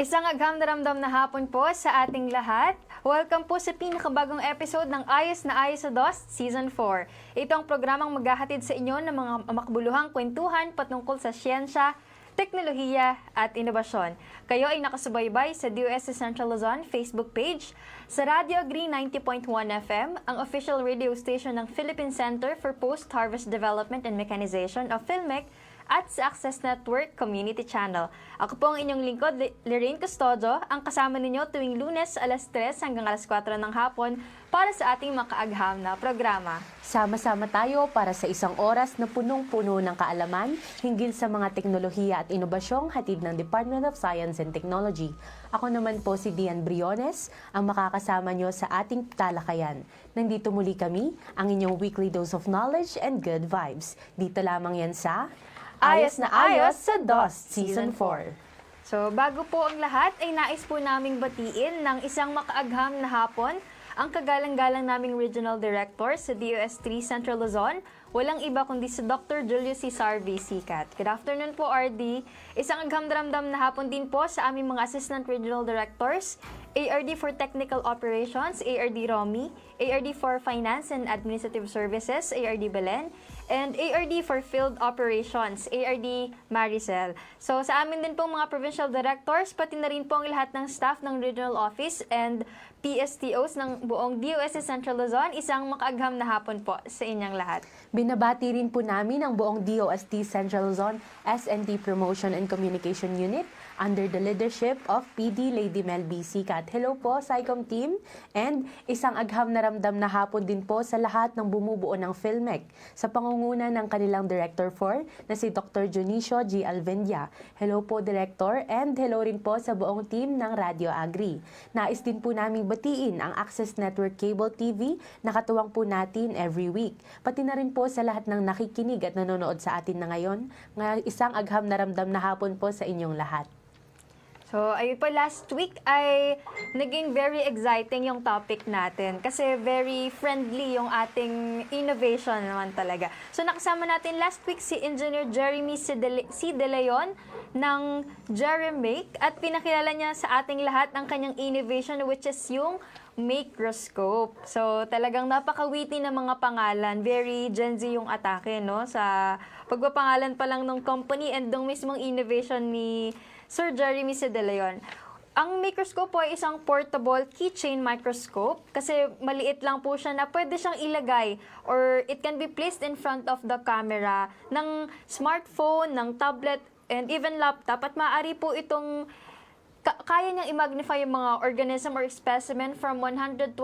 Isang agham na ramdam na hapon po sa ating lahat. Welcome po sa pinakabagong episode ng Ayos na Ayos sa DOS Season 4. Ito ang programang maghahatid sa inyo ng mga makbuluhang kwentuhan patungkol sa siyensya, teknolohiya at inobasyon. Kayo ay nakasubaybay sa DOS Central Luzon Facebook page, sa Radio Agri 90.1 FM, ang official radio station ng Philippine Center for Post-Harvest Development and Mechanization of PhilMec, at sa Access Network Community Channel. Ako po ang inyong lingkod, Lorraine Custodio, ang kasama ninyo tuwing Lunes alas 3 hanggang alas 4 ng hapon para sa ating makaagham na programa. Sama-sama tayo para sa isang oras na punong-puno ng kaalaman hinggil sa mga teknolohiya at inobasyong hatid ng Department of Science and Technology. Ako naman po si Dian Briones, ang makakasama nyo sa ating talakayan. Nandito muli kami, ang inyong weekly dose of knowledge and good vibes. Dito lamang yan sa Ayos na Ayos sa DOS Season 4. So, bago po ang lahat, ay nais po naming batiin ng isang makaagham na hapon ang kagalang-galang naming Regional Director sa DOS3 Central Luzon, walang iba kundi si Dr. Julius Cesar V. Sicat. Good afternoon po, RD. Isang agham-daramdam na hapon din po sa aming mga Assistant Regional Directors, ARD for Technical Operations, ARD Romy, ARD for Finance and Administrative Services, ARD Belen, and ARD for Field Operations, ARD Maricel. So sa amin din pong mga provincial directors, pati na rin po ang lahat ng staff ng Regional Office and PSTOs ng buong DOST Central Luzon, isang makaagham na hapon po sa inyong lahat. Binabati rin po namin ang buong DOST Central Luzon S&T Promotion and Communication Unit under the leadership of PD Lady Mel B. Sicat. Hello po, SciCom team. And isang agham na ramdam na hapon din po sa lahat ng bumubuo ng PhilMec sa pangunguna ng kanilang Director 4 na si Dr. Junicio G. Alvendia. Hello po, Director, and hello rin po sa buong team ng Radio Agri. Nais din po naming batiin ang Access Network Cable TV na katuwang po natin every week. Pati na rin po sa lahat ng nakikinig at nanonood sa atin na ngayon. Isang agham na ramdam na hapon po sa inyong lahat. So, ayun po, last week ay naging very exciting yung topic natin kasi very friendly yung ating innovation naman talaga. So, nakasama natin last week si Engineer Jeremy C. De Leon ng Jeremake at pinakilala niya sa ating lahat ang kanyang innovation which is yung microscope. So, talagang napaka-witty na mga pangalan. Very Gen Z yung atake, no? Sa pagpapangalan pa lang ng company and ng mismong innovation ni Sir Jeremy C. De Leon. Ang microscope po ay isang portable keychain microscope kasi maliit lang po siya na pwede siyang ilagay or it can be placed in front of the camera ng smartphone, ng tablet, and even laptop. At maaari po itong kaya niyang i-magnify yung mga organism or specimen from 125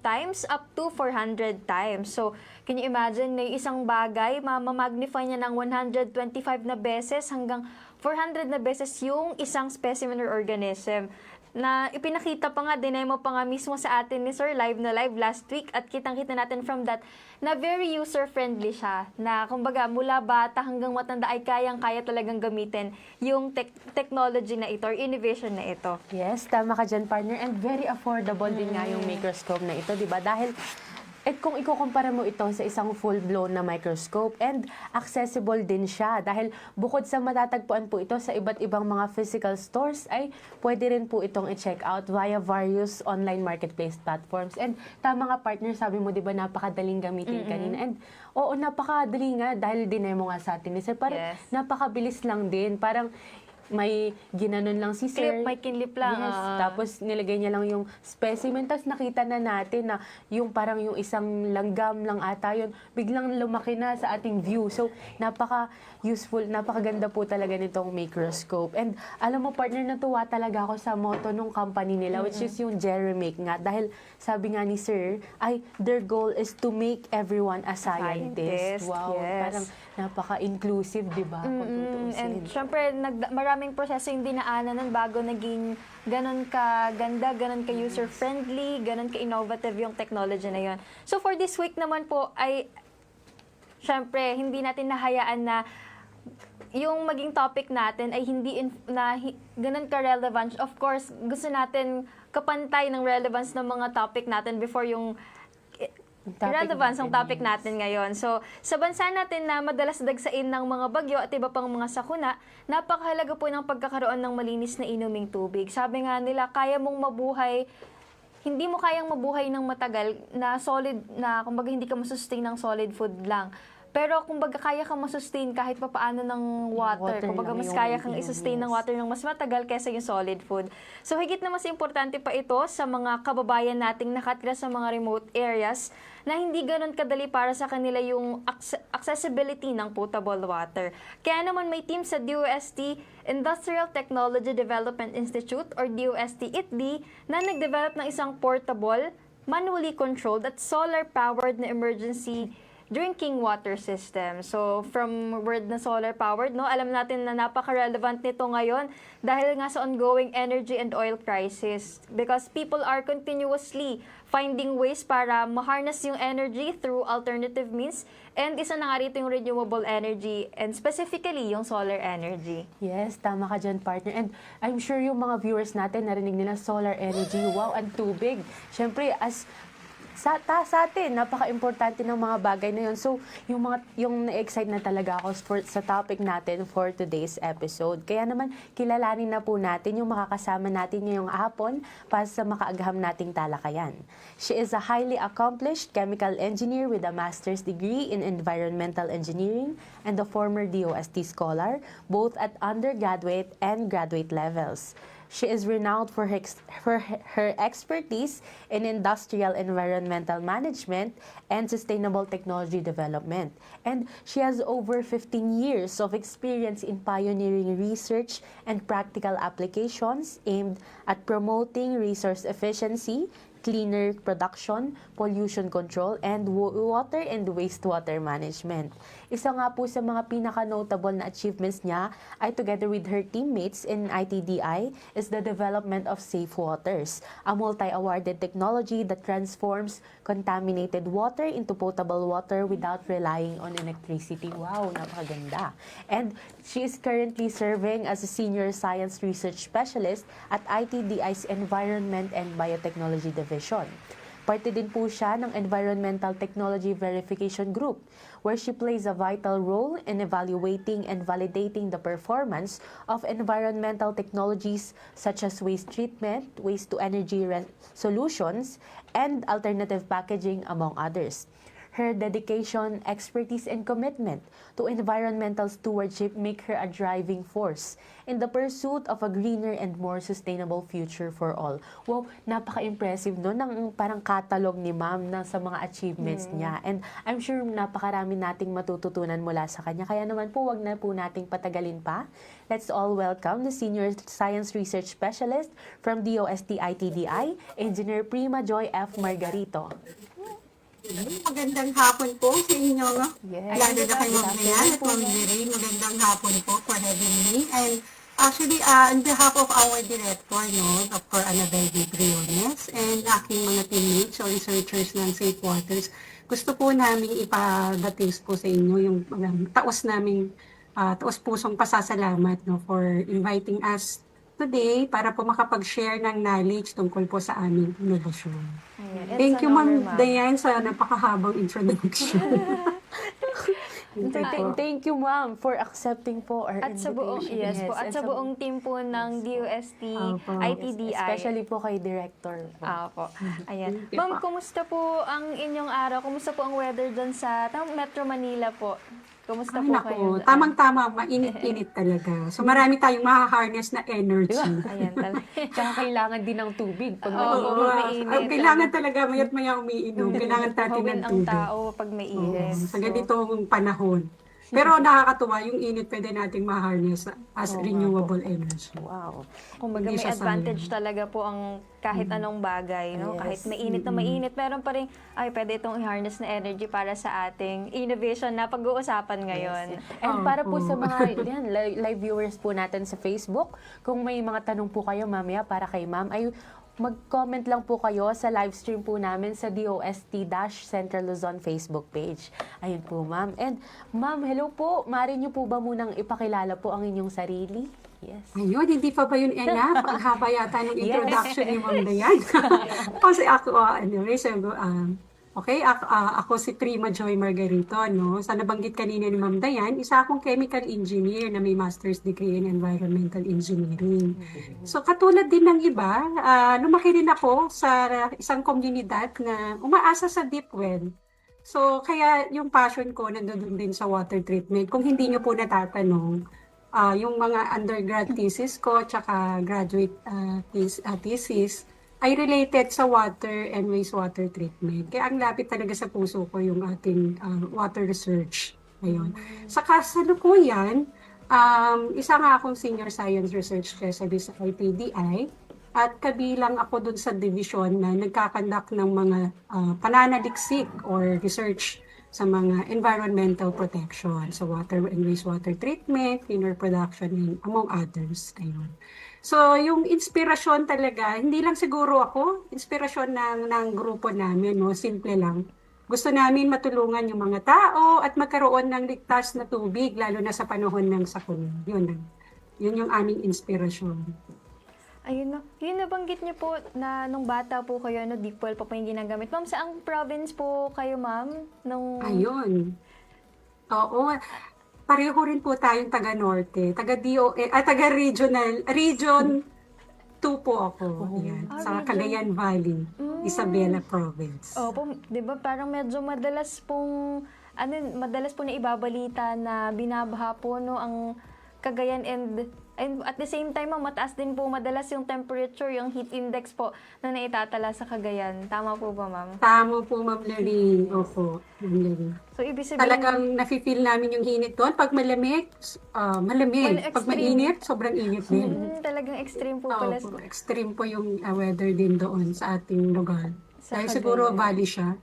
times up to 400 times. So, can you imagine na isang bagay, ma-magnify niya ng 125 na beses hanggang 400 na beses yung isang specimen or organism na ipinakita pa nga, dinemo pa nga mismo sa atin ni Sir live last week at kitang-kita natin from that na very user-friendly siya na kumbaga mula bata hanggang matanda ay kayang-kaya talagang gamitin yung technology na ito or innovation na ito. Yes, tama ka dyan, partner, and very affordable din nga yung microscope na ito, di ba? Dahil kung ikukumpara mo ito sa isang full-blown na microscope and accessible din siya dahil bukod sa matatagpuan po ito sa iba't ibang mga physical stores ay pwede rin po itong i-check out via various online marketplace platforms. And tama nga, partner, sabi mo, di ba, napakadaling gamitin kanina. And oo, napakadali nga dahil dinemo nga sa atin ni Sir. Parang napakabilis lang din. Parang may ginanon lang si Sir. May kinlip lang. Yes. Tapos nilagay niya lang yung specimen. Tapos nakita na natin na yung parang yung isang langgam lang ata yun, biglang lumaki na sa ating view. So, napaka-useful, napakaganda po talaga nitong microscope. And alam mo, partner, natuwa talaga ako sa motto nung company nila, which is yung Jeremake nga. Dahil sabi nga ni Sir, their goal is to make everyone a scientist. Wow, yes. Parang napaka-inclusive, di ba? And syempre, maraming proseso yung dinaanan nun bago naging ganon ka ganda, ganon ka user-friendly, ganon ka innovative yung technology na yun. So for this week naman po ay syempre, hindi natin nahayaan na yung maging topic natin ay hindi ganon ka-relevant. Of course, gusto natin kapantay ng relevance ng mga topic natin before yung Relevance ang topic natin ngayon. So, sa bansa natin na madalas dagsain ng mga bagyo at iba pang mga sakuna, napakahalaga po ng pagkakaroon ng malinis na inuming tubig. Sabi nga nila, hindi mo kayang mabuhay ng matagal na solid, na kumbaga hindi ka masustain ng solid food lang. Pero kumbaga kaya kang masustain kahit papaano ng water. Kumbaga mas kaya kang isustain ng water ng mas matagal kaysa yung solid food. So higit na mas importante pa ito sa mga kababayan nating nakatira sa mga remote areas na hindi ganun kadali para sa kanila yung accessibility ng potable water. Kaya naman may team sa DOST Industrial Technology Development Institute or DOST-ITD na nagdevelop ng isang portable, manually controlled at solar-powered na emergency drinking water system. So, from word na solar-powered, no, alam natin na napaka-relevant nito ngayon dahil nga sa ongoing energy and oil crisis because people are continuously finding ways para ma-harness yung energy through alternative means and isa na nga rito yung renewable energy and specifically yung solar energy. Yes, tama ka dyan, partner. And I'm sure yung mga viewers natin narinig nila solar energy, wow, ang tubig. Siyempre, sa atin, napaka-importante ng mga bagay na yun. So, yung na-excite na talaga ako sa topic natin for today's episode. Kaya naman, kilalanin na po natin yung makakasama natin ngayong hapon para sa makaagham nating talakayan. She is a highly accomplished chemical engineer with a master's degree in environmental engineering and a former DOST scholar, both at undergraduate and graduate levels. She is renowned for her expertise in industrial environmental management and sustainable technology development. And she has over 15 years of experience in pioneering research and practical applications aimed at promoting resource efficiency, cleaner production, pollution control, and water and wastewater management. Isa nga po sa mga pinaka-notable na achievements niya ay together with her teammates in ITDI is the development of Safe Waters, a multi-awarded technology that transforms contaminated water into potable water without relying on electricity. Wow, napakaganda. And she is currently serving as a senior science research specialist at ITDI's Environment and Biotechnology Division. Parte din po siya ng Environmental Technology Verification Group, where she plays a vital role in evaluating and validating the performance of environmental technologies such as waste treatment, waste-to-energy solutions, and alternative packaging, among others. Her dedication, expertise, and commitment to environmental stewardship make her a driving force in the pursuit of a greener and more sustainable future for all. Wow, napaka-impressive no, ng parang catalog ni ma'am na sa mga achievements niya. And I'm sure napakarami nating matututunan mula sa kanya. Kaya naman po, wag na po nating patagalin pa. Let's all welcome the Senior Science Research Specialist from DOST-ITDI, Engineer Prima Joy F. Margarito. Magandang hapon po sa inyo. Yes. Lalo na kay Ma'am Dayan at Ma'am Mireille. Magandang hapon po for having me. And actually, on behalf of our director, Dr. Annabel D. Briones, and aking mga teammates o researchers ng Safe Waters, gusto po namin ipadating po sa inyo yung taos pusong pasasalamat for inviting us today para po makapag-share ng knowledge tungkol po sa aming innovasyon. Thank you, Ma'am Dayan, sa napakahabang introduction. Thank you, ma'am, for accepting po our At sa buong, invitation. at sa buong team po ng DOST, ITDI. Especially po kay Director. Opo. Ayan. Thank you Ma'am, po. kumusta po ang inyong araw? Kumusta po ang weather dyan sa Metro Manila po? Kumusta po kayo? Tamang-tama, mainit-init talaga. So marami tayong maha-harness na energy. Ayan talaga. Tsaka kailangan din ng tubig. Pag Oo, mainit. Kailangan talaga, mayat maya umiinom. Kailangan natin Hawin ng ang tubig. tao pag may init. Sa ganitong panahon. Pero nakakatuwa, yung init pwede nating ma-harness as renewable energy. Wow. Kumbaga Hindi may siya advantage sayang. talaga po ang kahit anong bagay, no? Yes. Kahit mainit na mainit, meron pa rin, pwede itong i-harness na energy para sa ating innovation na pag-uusapan ngayon. And para po sa mga live viewers po natin sa Facebook, kung may mga tanong po kayo mamaya para kay ma'am, ay mag-comment lang po kayo sa live stream po namin sa DOST-Central Luzon Facebook page. Ayun po, ma'am. And ma'am, hello po. Maaari niyo po ba munang ipakilala po ang inyong sarili? Yes. Ayun, hindi pa ba yun enough? Paghaba yata ng introduction ni Ma'am Dayan. Kasi ako, anyway, so, Okay, ako si Prima Joy Margarito, no? Sa nabanggit kanina ni Ma'am Dayan, isa akong chemical engineer na may master's degree in environmental engineering. So katulad din ng iba, lumaki din ako sa isang komunidad na umaasa sa deep well. So kaya yung passion ko nandoon din sa water treatment. Kung hindi nyo po natatanong, yung mga undergrad thesis ko tsaka graduate thesis ay related sa water and wastewater treatment. Kaya ang lapit talaga sa puso ko yung ating water research. Ayun. Sa kasalukuyan, isa nga akong senior science research specialist sa IPDI at kabilang ako dun sa division na nagkakandak ng mga pananaliksik or research sa mga environmental protection, sa water and wastewater treatment, cleaner production, and among others. Ayun. So, yung inspirasyon talaga, hindi lang siguro ako, inspirasyon ng grupo namin, no? Simple lang. Gusto namin matulungan yung mga tao at magkaroon ng ligtas na tubig, lalo na sa panahon ng sakuna. Yun yung aming inspirasyon. Ayun na. Yun nabanggit niyo po na nung bata po kayo, deep well pa po yung ginagamit. Ma'am, saang province po kayo, ma'am? Ayun. Oo. Pareho rin po tayong taga-norte, taga-regional, region 2 po ako. Yan, sa Cagayan Valley, Isabela Province. Opo, 'di ba parang medyo madalas pong na ibabalita na binabaha po ang Cagayan and at the same time, mataas din po madalas yung temperature, yung heat index po na naitatala sa Cagayan. Tama po ba, ma'am? Tama po, Ma'am Larry. Opo, Ma'am Larry. So, ibig sabihin... Talagang nafe-feel namin yung init doon. Pag malamig, malamig. Pag mainit, sobrang init din. Talagang extreme po pala. Opo, extreme po yung weather din doon sa ating lugar. Dahil Cagayan. siguro valley siya.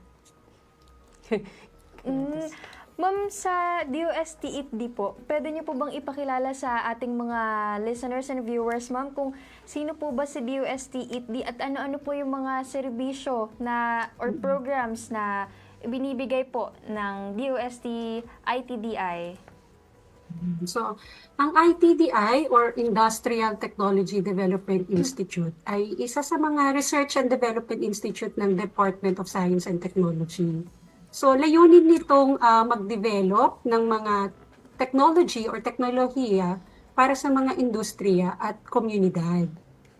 Ma'am, sa DOST-ITD po, pwede niyo po bang ipakilala sa ating mga listeners and viewers, ma'am, kung sino po ba si DOST-ITD at ano-ano po yung mga serbisyo na or programs na binibigay po ng DOST-ITDI? So, ang ITDI or Industrial Technology Development Institute ay isa sa mga research and development institute ng Department of Science and Technology. So, layunin nitong mag-develop ng mga technology or teknolohiya para sa mga industriya at komunidad.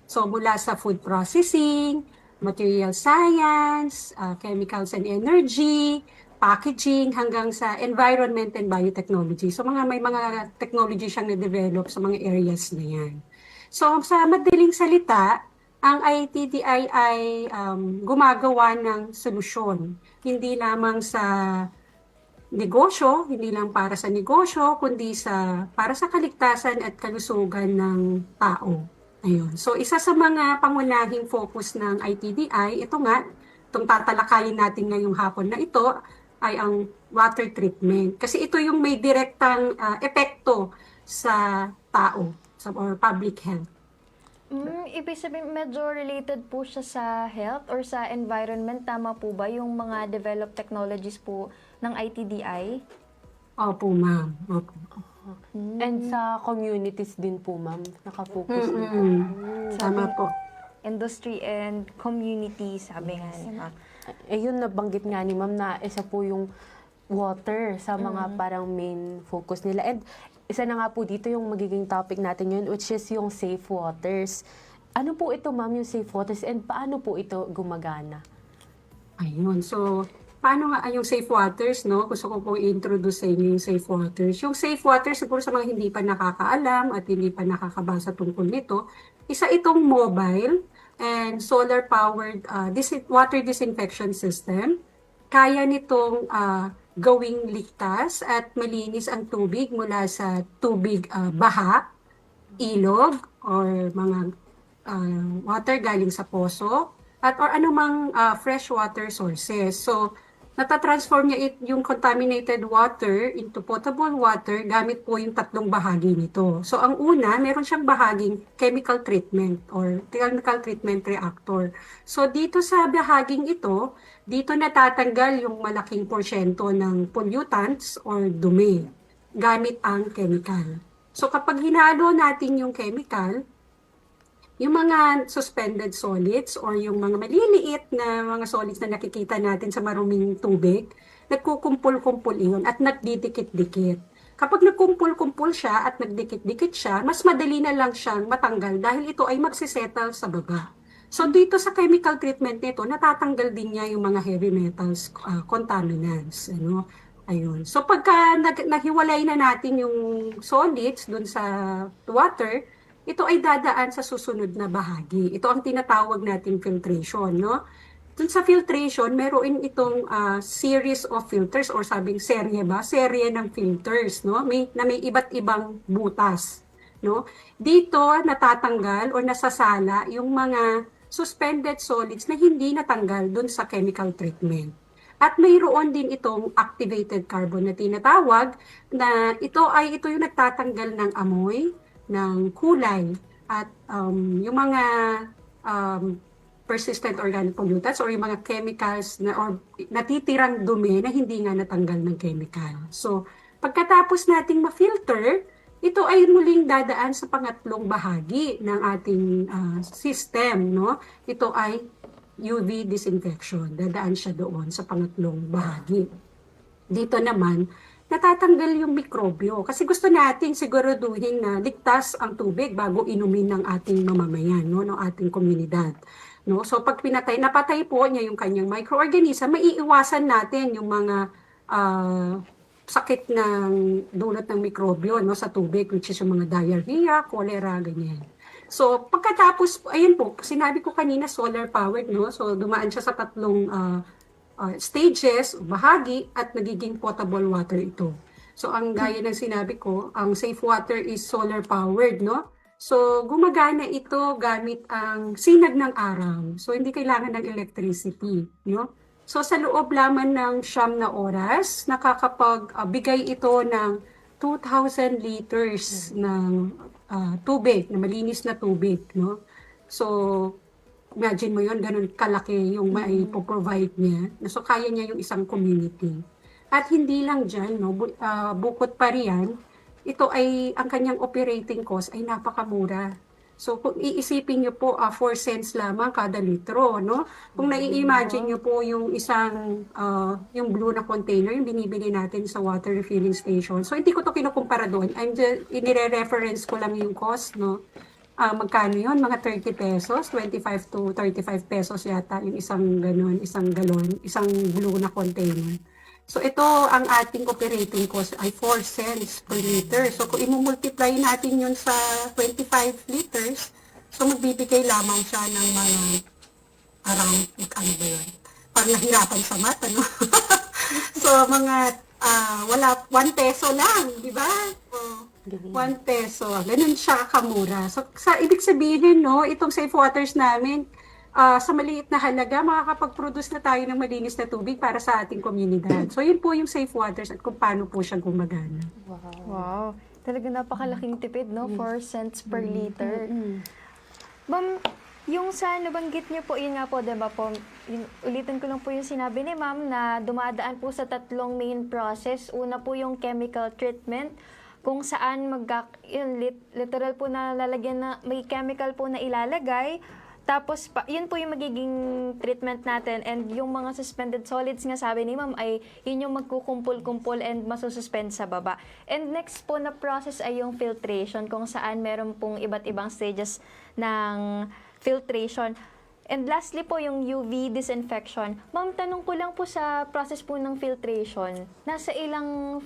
So, mula sa food processing, material science, chemicals and energy, packaging, hanggang sa environment and biotechnology. So, may mga technology siyang na-develop sa mga areas na yan. So, sa madaling salita, ang ITDI ay gumagawa ng solusyon. Hindi lamang sa negosyo, hindi lang para sa negosyo, kundi para sa kaligtasan at kalusugan ng tao. Ayun. So, isa sa mga pangunahing focus ng ITDI, itong tatalakayin natin ngayong hapon na ito, ay ang water treatment. Kasi ito yung may direktang epekto sa tao, or public health. Ibig sabihin, medyo related po siya sa health or sa environment. Tama po ba yung mga developed technologies po ng ITDI? Opo, ma'am. Opo. And sa communities din po, ma'am, nakafocus din. Tama po. Industry and community, sabi nga ni ma'am. Yun nabanggit nga ni ma'am na isa po yung water sa mga parang main focus nila. And isa na nga po dito yung magiging topic natin yun, which is yung safe waters. Ano po ito, ma'am, yung safe waters, and paano po ito gumagana? Ayun. So, paano nga yung safe waters, no? Gusto ko pong i-introduce sa inyo yung safe waters. Yung safe waters, siguro sa mga hindi pa nakakaalam at hindi pa nakakabasa tungkol nito, isa itong mobile and solar-powered water disinfection system. Kaya nitong gawing ligtas at malinis ang tubig mula sa tubig baha, ilog, or mga water galing sa poso, or anumang fresh water sources. So, natatransform niya yung contaminated water into potable water gamit po yung tatlong bahagi nito. So, ang una, meron siyang bahaging chemical treatment or chemical treatment reactor. So, dito sa bahaging ito, dito natatanggal yung malaking porsyento ng pollutants or dumi gamit ang chemical. So, kapag hinalo natin yung chemical, yung mga suspended solids or yung mga maliliit na mga solids na nakikita natin sa maruming tubig, nagkukumpul-kumpul iyon at nagdidikit-dikit. Kapag nagkumpul-kumpul siya at nagdikit-dikit siya, mas madali na lang siyang matanggal dahil ito ay magsisettle sa baba. So dito sa chemical treatment nito, natatanggal din niya yung mga heavy metals, contaminants. Ano? Ayun. So pagka nahiwalay na natin yung solids dun sa water, ito ay dadaan sa susunod na bahagi. Ito ang tinatawag nating filtration, no? Dun sa filtration, meron itong series of filters or sabing serye ba? Serye ng filters, no? May iba't ibang butas, no? Dito natatanggal o nasasala yung mga suspended solids na hindi natanggal dun sa chemical treatment. At mayroon din itong activated carbon na tinatawag na ito yung nagtatanggal ng amoy, ng kulay at yung mga persistent organic pollutants or yung mga chemicals na or natitirang dumi na hindi nga natanggal ng chemical. So, pagkatapos nating ma-filter, ito ay muling dadaan sa pangatlong bahagi ng ating system, no? Ito ay UV disinfection. Dadaan siya doon sa pangatlong bahagi. Dito naman, natatanggal yung mikrobyo. Kasi gusto nating siguraduhin na ligtas ang tubig bago inumin ng ating mamamayan, no, ng ating komunidad. No? So pag napatay po niya yung kanyang microorganism, maiiwasan natin yung mga sakit ng dulot ng mikrobyo, no, sa tubig, which is yung mga diarrhea, cholera, ganyan. So pagkatapos, ayun po, sinabi ko kanina solar powered, no? So dumaan siya sa tatlong stages, bahagi, at nagiging potable water ito. So, ang gaya ng sinabi ko, ang safe water is solar-powered, no? So, gumagana ito gamit ang sinag ng araw. So, hindi kailangan ng electricity, no? So, sa loob lamang ng 9 na oras, nakakapagbigay ito ng 2,000 liters ng tubig, na malinis na tubig, no? So, imagine mo yun, ganun kalaki yung mai-provide niya. So, kaya niya yung isang community. At hindi lang dyan, no, bukod pa riyan, ito ay, ang kanyang operating cost ay napakamura. So, kung iisipin niyo po, 4 cents lamang kada litro, no? Kung nai-imagine niyo po yung isang, yung blue na container, yung binibili natin sa water refilling station. So, hindi ko to kinukumpara doon. Inire-reference ko lang yung cost, no? Magkano yun? Mga 30 pesos, 25 to 35 pesos yata yung isang ganun, isang galon, isang blue na container. So ito, ang ating operating cost ay 4 cents per liter. So kung imumultiply natin yun sa 25 liters, so magbibigay lamang siya ng mga around, ano ba yun? Parang nahirapan sa mata, no? So mga, wala, 1 peso lang, di ba? 1 peso. Ganun siya kamura. So, ibig sabihin, no, itong safe waters namin, sa maliit na halaga, makakapag-produce na tayo ng malinis na tubig para sa ating komunidad. So, yun po yung safe waters at kung paano po siya gumagana. Wow. Talaga napakalaking tipid, no? 4 cents per liter. Ma'am, yung sa nabanggit niyo po, yun nga po, diba po, ulitin ko lang po yung sinabi ni ma'am na dumadaan po sa 3 main process. Una po yung chemical treatment, kung saan literal po na lalagyan na, may chemical po na ilalagay. Tapos, yun po yung magiging treatment natin. And yung mga suspended solids nga sabi ni ma'am ay yun yung magkukumpul-kumpul and masususpend sa baba. And next po na process ay yung filtration, kung saan meron pong iba't ibang stages ng filtration. And lastly po yung UV disinfection. Ma'am, tanong ko lang po sa process po ng filtration, nasa ilang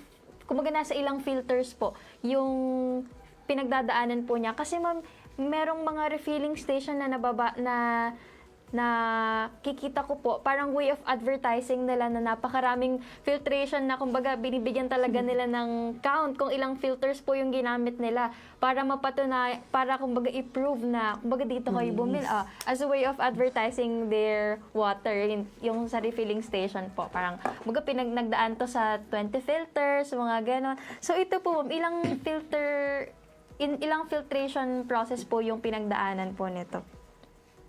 filters po yung pinagdadaanan po niya. Kasi ma'am, merong mga refilling station na kikita ko po, parang way of advertising nila na napakaraming filtration na kumbaga binibigyan talaga nila ng count kung ilang filters po yung ginamit nila para mapatunay, para kumbaga i-prove na kumbaga dito kayo bumili. As a way of advertising their water, yung sa refilling station po. Parang kumbaga nagdaan to sa 20 filters, mga ganon. So ito po, ilang filtration process po yung pinagdaanan po nito?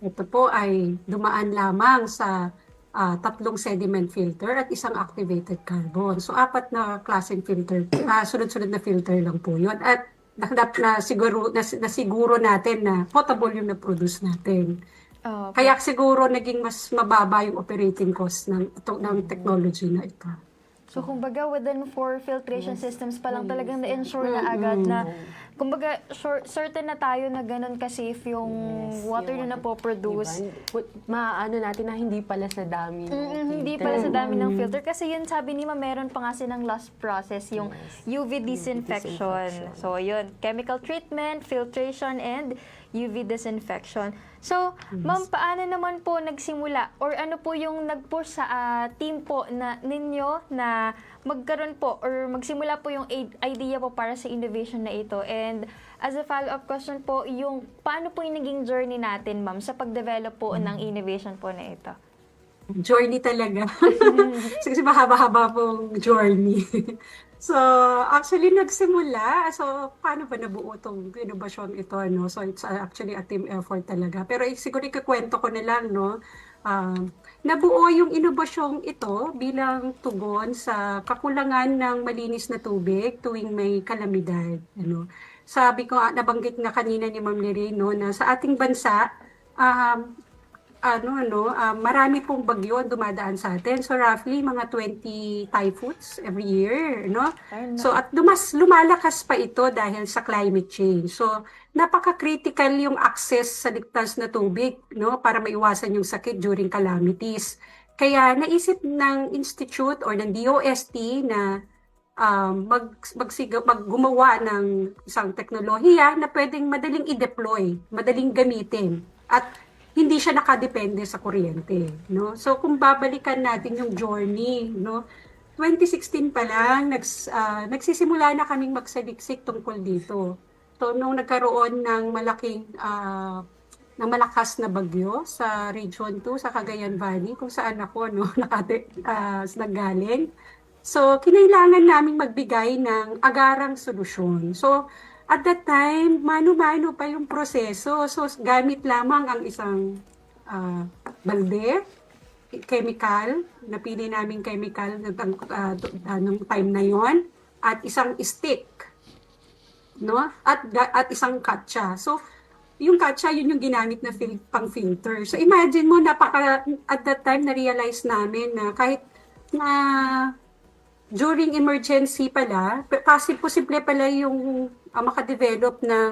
Ito po ay dumaan lamang sa 3 sediment filter at isang activated carbon. So 4 na klaseng filter, sunod-sunod na filter lang po yun. At nasiguro natin na potable yung na-produce natin. Opo. Kaya siguro naging mas mababa yung operating cost ng technology na ito. So, kumbaga, within 4 filtration systems pa lang talagang na-ensure na agad na, kumbaga, certain na tayo na ganun ka-safe yung water na napoproduce. Maano natin na hindi pala sa dami. Hindi pala sa dami ng filter. Kasi yun, sabi ni Ma, meron pa nga silang last process, yung UV disinfection. So, yun, chemical treatment, filtration, and UV disinfection. So, Ma'am, paano naman po nagsimula? Or ano po yung nag-push sa team po na ninyo na magkaroon po or magsimula po yung idea po para sa innovation na ito? And as a follow-up question po, yung paano po yung naging journey natin, Ma'am, sa pag-develop po ng innovation po na ito? Journey talaga. Kasi mahaba-haba pong journey. So, actually, nagsimula. So, paano ba nabuo itong innovation ito, no? So, it's actually a team effort talaga. Pero siguro ikakwento ko na lang, no? Nabuo yung inobasyong ito bilang tugon sa kakulangan ng malinis na tubig tuwing may kalamidad. Ano? Sabi ko, nabanggit na kanina ni Ma'am Lorraine, no, na sa ating bansa, marami pong bagyo ang dumadaan sa atin. So roughly mga 20 typhoons every year, no? So at lumalakas pa ito dahil sa climate change. So napaka-critical yung access sa ligtas na tubig, no, para maiwasan yung sakit during calamities. Kaya naisip ng institute or ng DOST na gumawa ng isang teknolohiya na pwedeng madaling i-deploy, madaling gamitin, at hindi siya nakadepende sa kuryente, no? So kung babalikan natin yung journey, no, 2016 pa lang nagsisimula na kaming magsaliksik tungkol dito. So nung nagkaroon ng ng malakas na bagyo sa Region 2 sa Cagayan Valley, kung saan ako, no, naggaling. So kinailangan naming magbigay ng agarang solusyon. So at that time, mano-mano pa yung proseso. So, gamit lamang ang isang balde, chemical, napili namin chemical nung time na yon, at isang stick, no? At isang katsa. So, yung katsa, yun yung ginamit na pang-filter. So, imagine mo, at that time, na-realize namin na kahit na during emergency pala, kasi posible pala yung makadevelop ng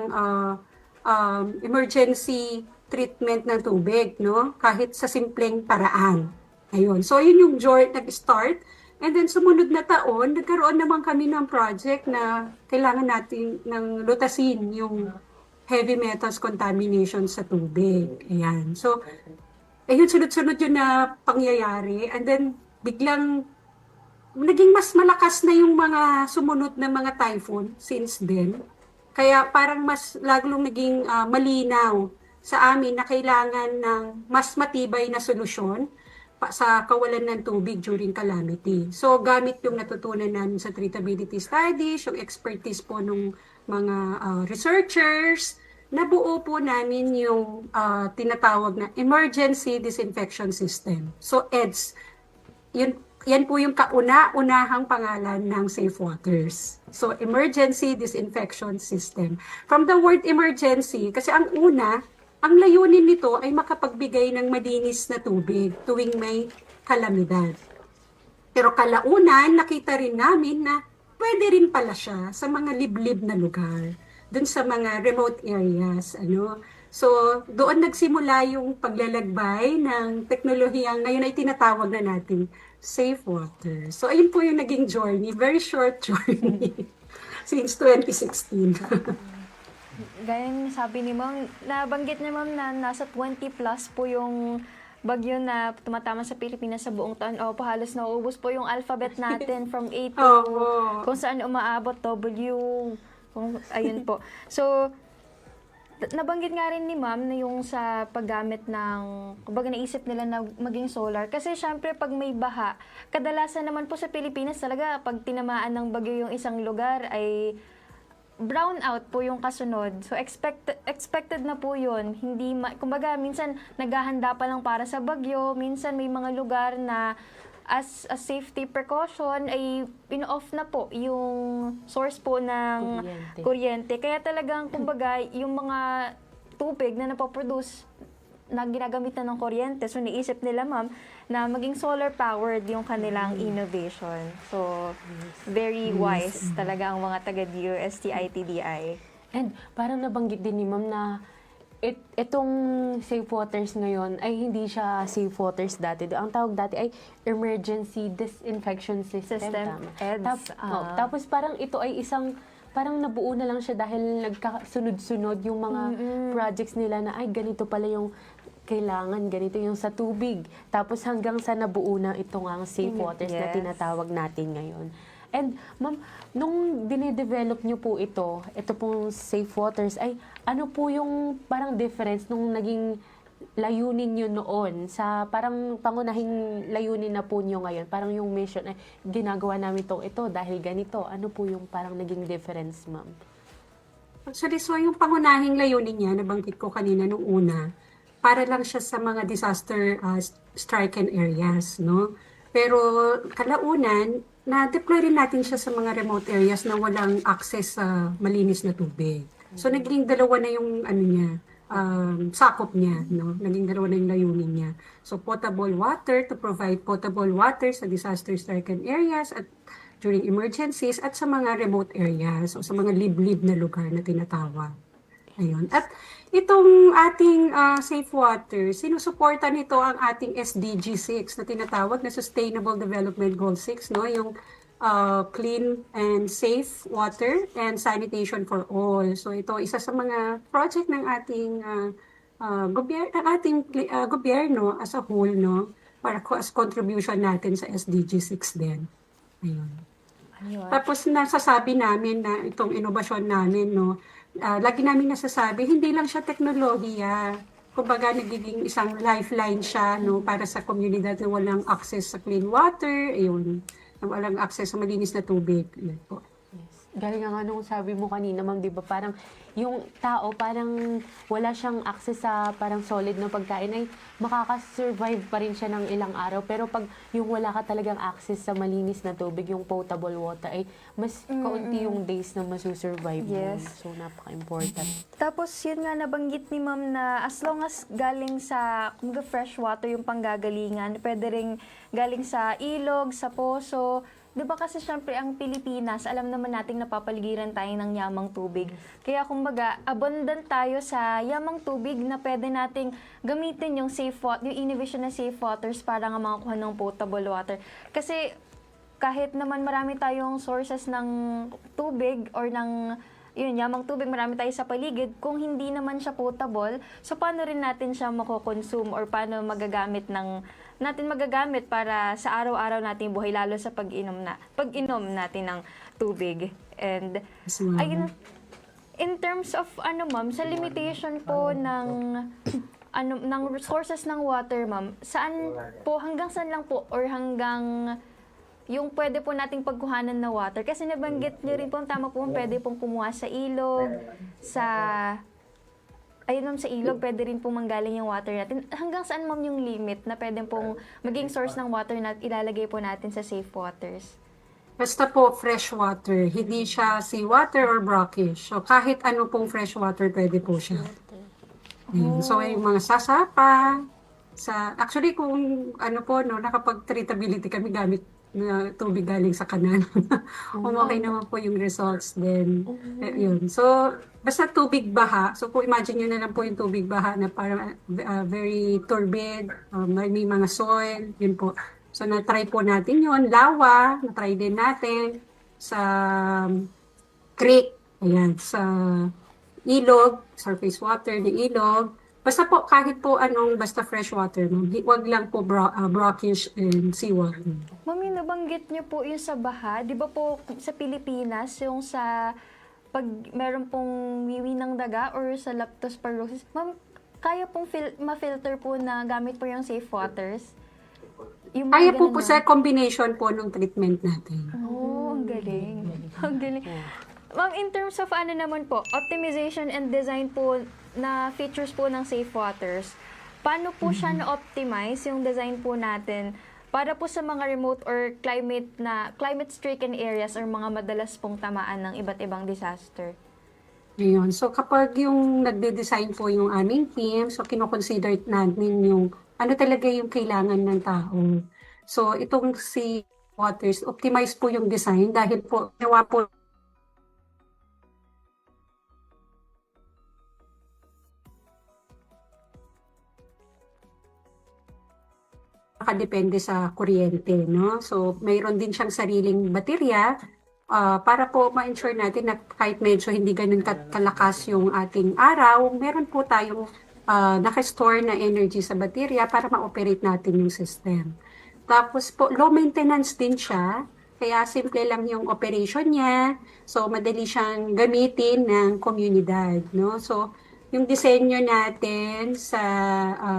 emergency treatment ng tubig, no? Kahit sa simpleng paraan. Ayun. So, yun yung nag-start. And then, sumunod na taon, nagkaroon naman kami ng project na kailangan natin ng lutasin yung heavy metals contamination sa tubig. Ayan. So, ayun, sunod-sunod yun na pangyayari. And then, biglang naging mas malakas na yung mga sumunod na mga typhoon since then. Kaya parang mas lalong naging malinaw sa amin na kailangan ng mas matibay na solusyon sa kawalan ng tubig during calamity. So gamit yung natutunan namin sa treatability studies, yung expertise po ng mga researchers, nabuo po namin yung tinatawag na Emergency Disinfection System. So EDS, yan po yung kauna-unahang pangalan ng Safe Waters. So, Emergency Disinfection System. From the word emergency, kasi ang layunin nito ay makapagbigay ng malinis na tubig tuwing may kalamidad. Pero kalaunan, nakita rin namin na pwede rin pala siya sa mga liblib na lugar, dun sa mga remote areas. So, doon nagsimula yung paglalakbay ng teknolohiyang ngayon ay tinatawag na natin Safe Water. So, ayun po yung naging journey. Very short journey since 2016. Gaya ng sabi ni Ma'am, nabanggit niya Ma'am na nasa 20 plus po yung bagyo na tumatama sa Pilipinas sa buong taon. Opo, halos nauubos po yung alphabet natin from A to kung saan umaabot W. Ayun po. So, nabanggit nga rin ni Ma'am na yung sa paggamit ng, kumbaga naisip nila na maging solar. Kasi syempre pag may baha, kadalasan naman po sa Pilipinas talaga pag tinamaan ng bagyo yung isang lugar ay brown out po yung kasunod. So expected na po yun. Kumbaga minsan naghahanda pa lang para sa bagyo, minsan may mga lugar na as a safety precaution ay in-off na po yung source po ng kuryente. Kaya talagang kumbaga yung mga tubig na napoproduce na ginagamit na ng kuryente. So, naisip nila, ma'am, na maging solar-powered yung kanilang innovation. So, very wise talaga ang mga taga-DOST ITDI. And parang nabanggit din ni ma'am na itong Safe Waters ngayon ay hindi siya Safe Waters dati. Ang tawag dati ay Emergency Disinfection System. Tama. EDS. Tapos parang ito ay isang parang nabuo na lang siya dahil nagkasunod-sunod yung mga projects nila na ay ganito pala yung kailangan, ganito yung sa tubig. Tapos hanggang sa nabuo na ito nga ang Safe Waters na tinatawag natin ngayon. And ma'am, nung dinedevelop niyo po ito pong Safe Waters, ay ano po yung parang difference nung naging layunin niyo noon sa parang pangunahing layunin na po niyo ngayon? Parang yung mission ay ginagawa namin ito dahil ganito. Ano po yung parang naging difference, ma'am? Actually, so yung pangunahing layunin niya, nabanggit ko kanina nung una, para lang siya sa mga disaster stricken areas, no? Pero kalaunan, na-deploy rin natin siya sa mga remote areas na walang access sa malinis na tubig. So naging dalawa na yung ano niya, sakop niya, no? Naging dalawa na yung layunin niya. So potable water, to provide potable water sa disaster stricken areas at during emergencies at sa mga remote areas o sa mga liblib na lugar na tinatawag. Ayun. At itong ating Safe Water, sinusuporta nito ang ating SDG 6 na tinatawag na Sustainable Development Goal 6, no? Yung clean and safe water and sanitation for all. So ito isa sa mga project ng ating gobyerno as a whole, no? Para as contribution natin sa SDG 6 din. Ayun. Tapos nasasabi namin na itong inobasyon namin, no? Lagi namin nasasabi, hindi lang siya teknolohiya. Kumbaga, nagiging isang lifeline siya, no, para sa komunidad na walang access sa clean water, ayun, na walang access sa malinis na tubig. Ayun po. Yes. Galing nga nung sabi mo kanina, ma'am, di ba, parang yung tao, parang wala siyang access sa parang solid na pagkain, ay makakasurvive pa rin siya ng ilang araw. Pero pag yung wala ka talagang access sa malinis na tubig, yung potable water, ay mas kaunti yung days na masusurvive mo. Yes. So, napaka-important. Tapos yun nga nabanggit ni ma'am na as long as galing sa kumbaga fresh water yung panggagalingan, pwede ring galing sa ilog, sa poso. 'Di ba kasi syempre ang Pilipinas, alam naman nating napapaligiran tayo ng yamang tubig. Kaya kumbaga abundant tayo sa yamang tubig na pwede nating gamitin yung yung innovation na Safe Waters para nga makakuha ng potable water. Kasi kahit naman marami tayong sources ng tubig or ng yamang tubig, marami tayo sa paligid, kung hindi naman siya potable, so paano rin natin siya mako-consume or paano magagamit para sa araw-araw nating buhay, lalo sa pag-inom natin ng tubig. And ayun, in terms of ma'am, sa limitation po ng ng resources ng water, ma'am, hanggang saan lang po or hanggang yung pwede po nating pagkuhanan na water? Kasi nabanggit niyo rin po, tama po, pwede pong kumuha sa ilog, sa ilog, pwede rin pong manggaling yung water natin. Hanggang saan, ma'am, yung limit na pwede pong maging source ng water na ilalagay po natin sa Safe Waters? Basta po fresh water, hindi siya seawater or brackish. So kahit ano pong fresh water, pwede po siya. Ayun. So yung mga sasapa, actually kung nakapag-treatability kami gamit na tubig galing sa kanan. Okay naman po yung results din. Yun. So, basta tubig baha. So, kung imagine nyo na lang po yung tubig baha na parang very turbid, may mga soil, yun po. So, na-try po natin yun. Lawa, na-try din natin sa creek, ayan, sa ilog, surface water ng ilog. Basta po, kahit po basta fresh water, wag lang po brackish and seawater. Mami, nabanggit niyo po yung sa baha. Di ba po sa Pilipinas, yung pag meron pong wiwi ng daga or sa leptospirosis, ma'am, kaya pong ma-filter po na gamit po yung Safe Waters? Kaya po sa combination po ng treatment natin. Oh, ang galing. Ang galing. Ma'am, in terms of naman po, optimization and design po na features po ng Safe Waters, paano po siya na-optimize yung design po natin para po sa mga remote or climate-stricken areas or mga madalas pong tamaan ng iba't ibang disaster? Ayun. So kapag yung nagde-design po yung aming team, so kino-consider natin yung ano talaga yung kailangan ng tao. So itong si Waters, optimize po yung design dahil po gawa po nakadepende sa kuryente, no? So mayroon din siyang sariling baterya para po ma-ensure natin na kahit medyo hindi ganun kalakas yung ating araw, meron po tayong nakastore na energy sa baterya para ma-operate natin yung system. Tapos po, low maintenance din siya. Kaya simple lang yung operation niya. So, madali siyang gamitin ng komunidad, no? So, yung disenyo natin sa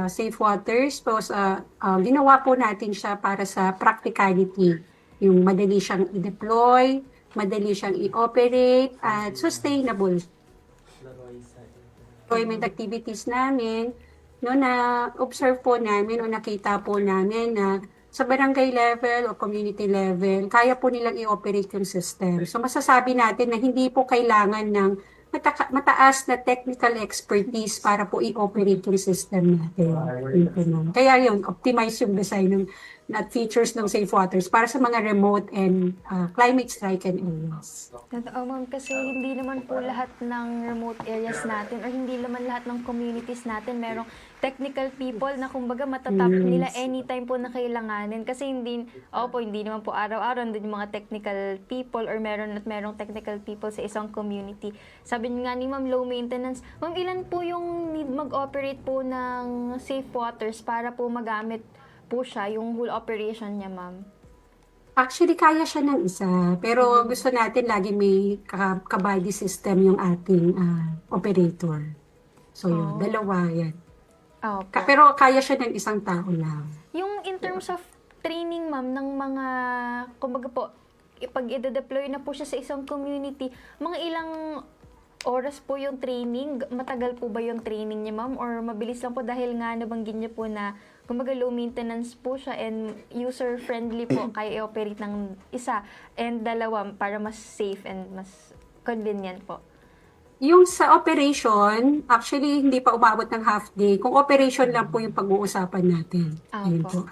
Safe Waters, po, ginawa po natin siya para sa practicality. Yung madali siyang i-deploy, madali siyang i-operate, at sustainable. Deployment activities namin, no, na-observe po namin o nakita po namin na sa barangay level o community level, kaya po nilang i-operate yung system. So masasabi natin na hindi po kailangan ng mataas na technical expertise para po i-operate yung system natin. Kaya yun, optimize yung design ng at features ng Safe Waters para sa mga remote and climate-stricken areas. Totoo, ma'am, kasi hindi naman po lahat ng remote areas natin or hindi naman lahat ng communities natin merong technical people na kumbaga matatap nila anytime po na kailanganin. Kasi hindi naman po araw-araw nandun yung mga technical people or merong technical people sa isang community. Sabi nga ni ma'am, low maintenance. Ma'am, ilan po yung need mag-operate po ng Safe Waters para po magamit po siya, yung whole operation niya, ma'am? Actually, kaya siya ng isa. Pero gusto natin lagi may kabady system yung ating operator. So, yun, dalawa yan. Pero kaya siya ng isang tao lang. Yung in terms of training, ma'am, ng mga, kumbaga po, pag i-deploy na po siya sa isang community, mga ilang oras po yung training? Matagal po ba yung training niya, ma'am? Or mabilis lang po dahil nga nabanggit niyo po na kumbaga low maintenance po siya and user-friendly po kaya i-operate ng isa and dalawa para mas safe and mas convenient po. Yung sa operation, actually hindi pa umabot ng half day. Kung operation lang po yung pag-uusapan natin. Ayun po.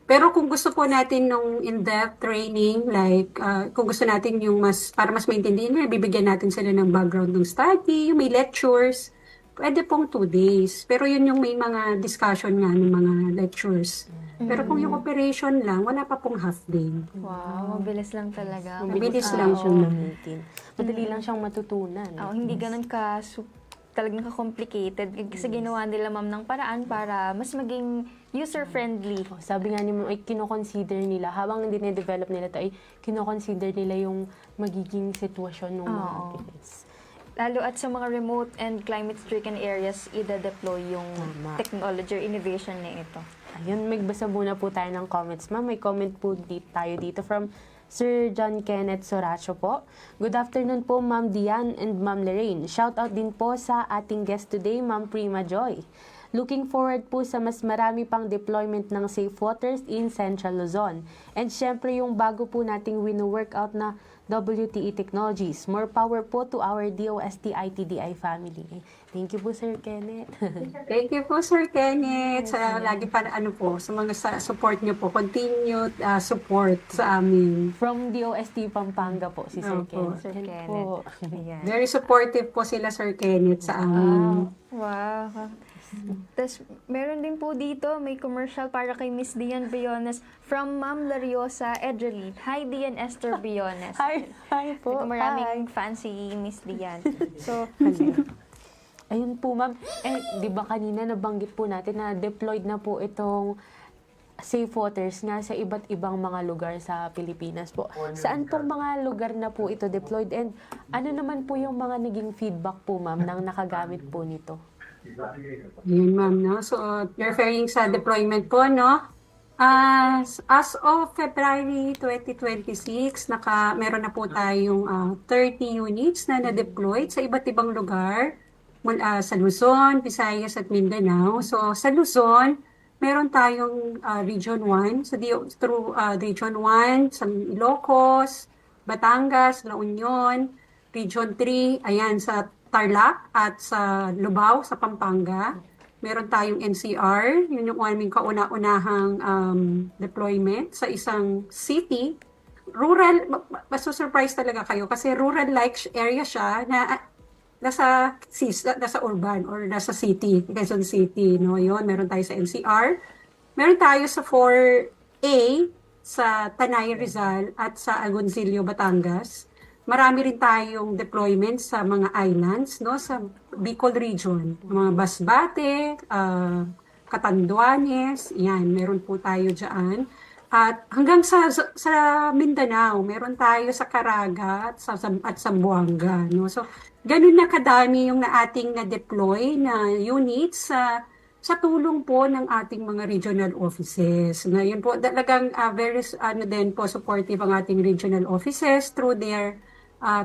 Pero kung gusto po natin nung in-depth training, like kung gusto natin yung para mas maintindihan, bibigyan natin sila ng background ng study, yung may lectures, pwede pong 2 days. Pero yun yung may mga discussion nga ng mga lectures. Pero kung yung operation lang, wala pa pong half day. Wow, mabilis lang talaga. Mabilis lang siyang gamitin. Madali lang siyang matutunan. Hindi ganun talagang ka-complicated. Kasi ginawa nila, ma'am, ng paraan para mas maging user-friendly. Sabi nga ni ma'am, ay kinoconsider nila, habang dine-develop nila ito, ay kinoconsider nila yung magiging sitwasyon ng mga activities. Lalo at sa mga remote and climate-stricken areas, ida-deploy yung technology or innovation na ito. Ayun, magbasa muna po tayo ng comments, ma'am. May comment po tayo dito from Sir John Kenneth Soracho po. Good afternoon po, Ma'am Diane and Ma'am Lorraine. Shout out din po sa ating guest today, Ma'am Prima Joy. Looking forward po sa mas marami pang deployment ng Safe Waters in Central Luzon. And syempre yung bago po nating wino-workout na WTE Technologies. More power po to our DOST ITDI family. Thank you po, Sir Kenneth. Thank you po, Sir Kenneth. Sa lagi para sa mga support niyo po. Continued support sa amin. From DOST Pampanga po, si Sir Kenneth. Sir Kenneth. Po. Very supportive po sila, Sir Kenneth, sa amin. Wow. Tapos, meron din po dito, may commercial para kay Miss Dian Biones from Ma'am Lariosa Edreline. Hi, Dian Esther Biones. Hi po. Maraming fancy Miss Dian. So, ayun po, ma'am. Di ba kanina nabanggit po natin na deployed na po itong Safe Waters nga sa iba't ibang mga lugar sa Pilipinas po. Saan pong mga lugar na po ito deployed and ano naman po yung mga naging feedback po, ma'am, nang nakagamit po nito? Yun, ma'am, no? So, referring sa deployment po, no? As of February 2026, meron na po tayong 30 units na na-deployed sa iba't ibang lugar mula sa Luzon, Visayas at Mindanao. So, sa Luzon, meron tayong Region 1, through Region 1 sa Ilocos, Batangas, La Union, Region 3, ayan, sa Tarlac at sa Lubao, sa Pampanga. Meron tayong NCR, yun yung aming kauna-unahang deployment sa isang city. Rural, masusurprise talaga kayo kasi rural-like area siya na nasa urban or nasa city, Quezon City, no? Yun, meron tayo sa NCR. Meron tayo sa 4A sa Tanay Rizal at sa Agoncillo, Batangas. Marami rin tayong deployment sa mga islands, no? Sa Bicol region, mga Basbate, Catanduanes, yan, meron po tayo diyan. At hanggang sa Mindanao, meron tayo sa Caraga at sa Buanga, no? So, ganun na kadami yung ating na-deploy na units sa tulong po ng ating mga regional offices. Ngayon po, talagang very din po supportive ang ating regional offices through their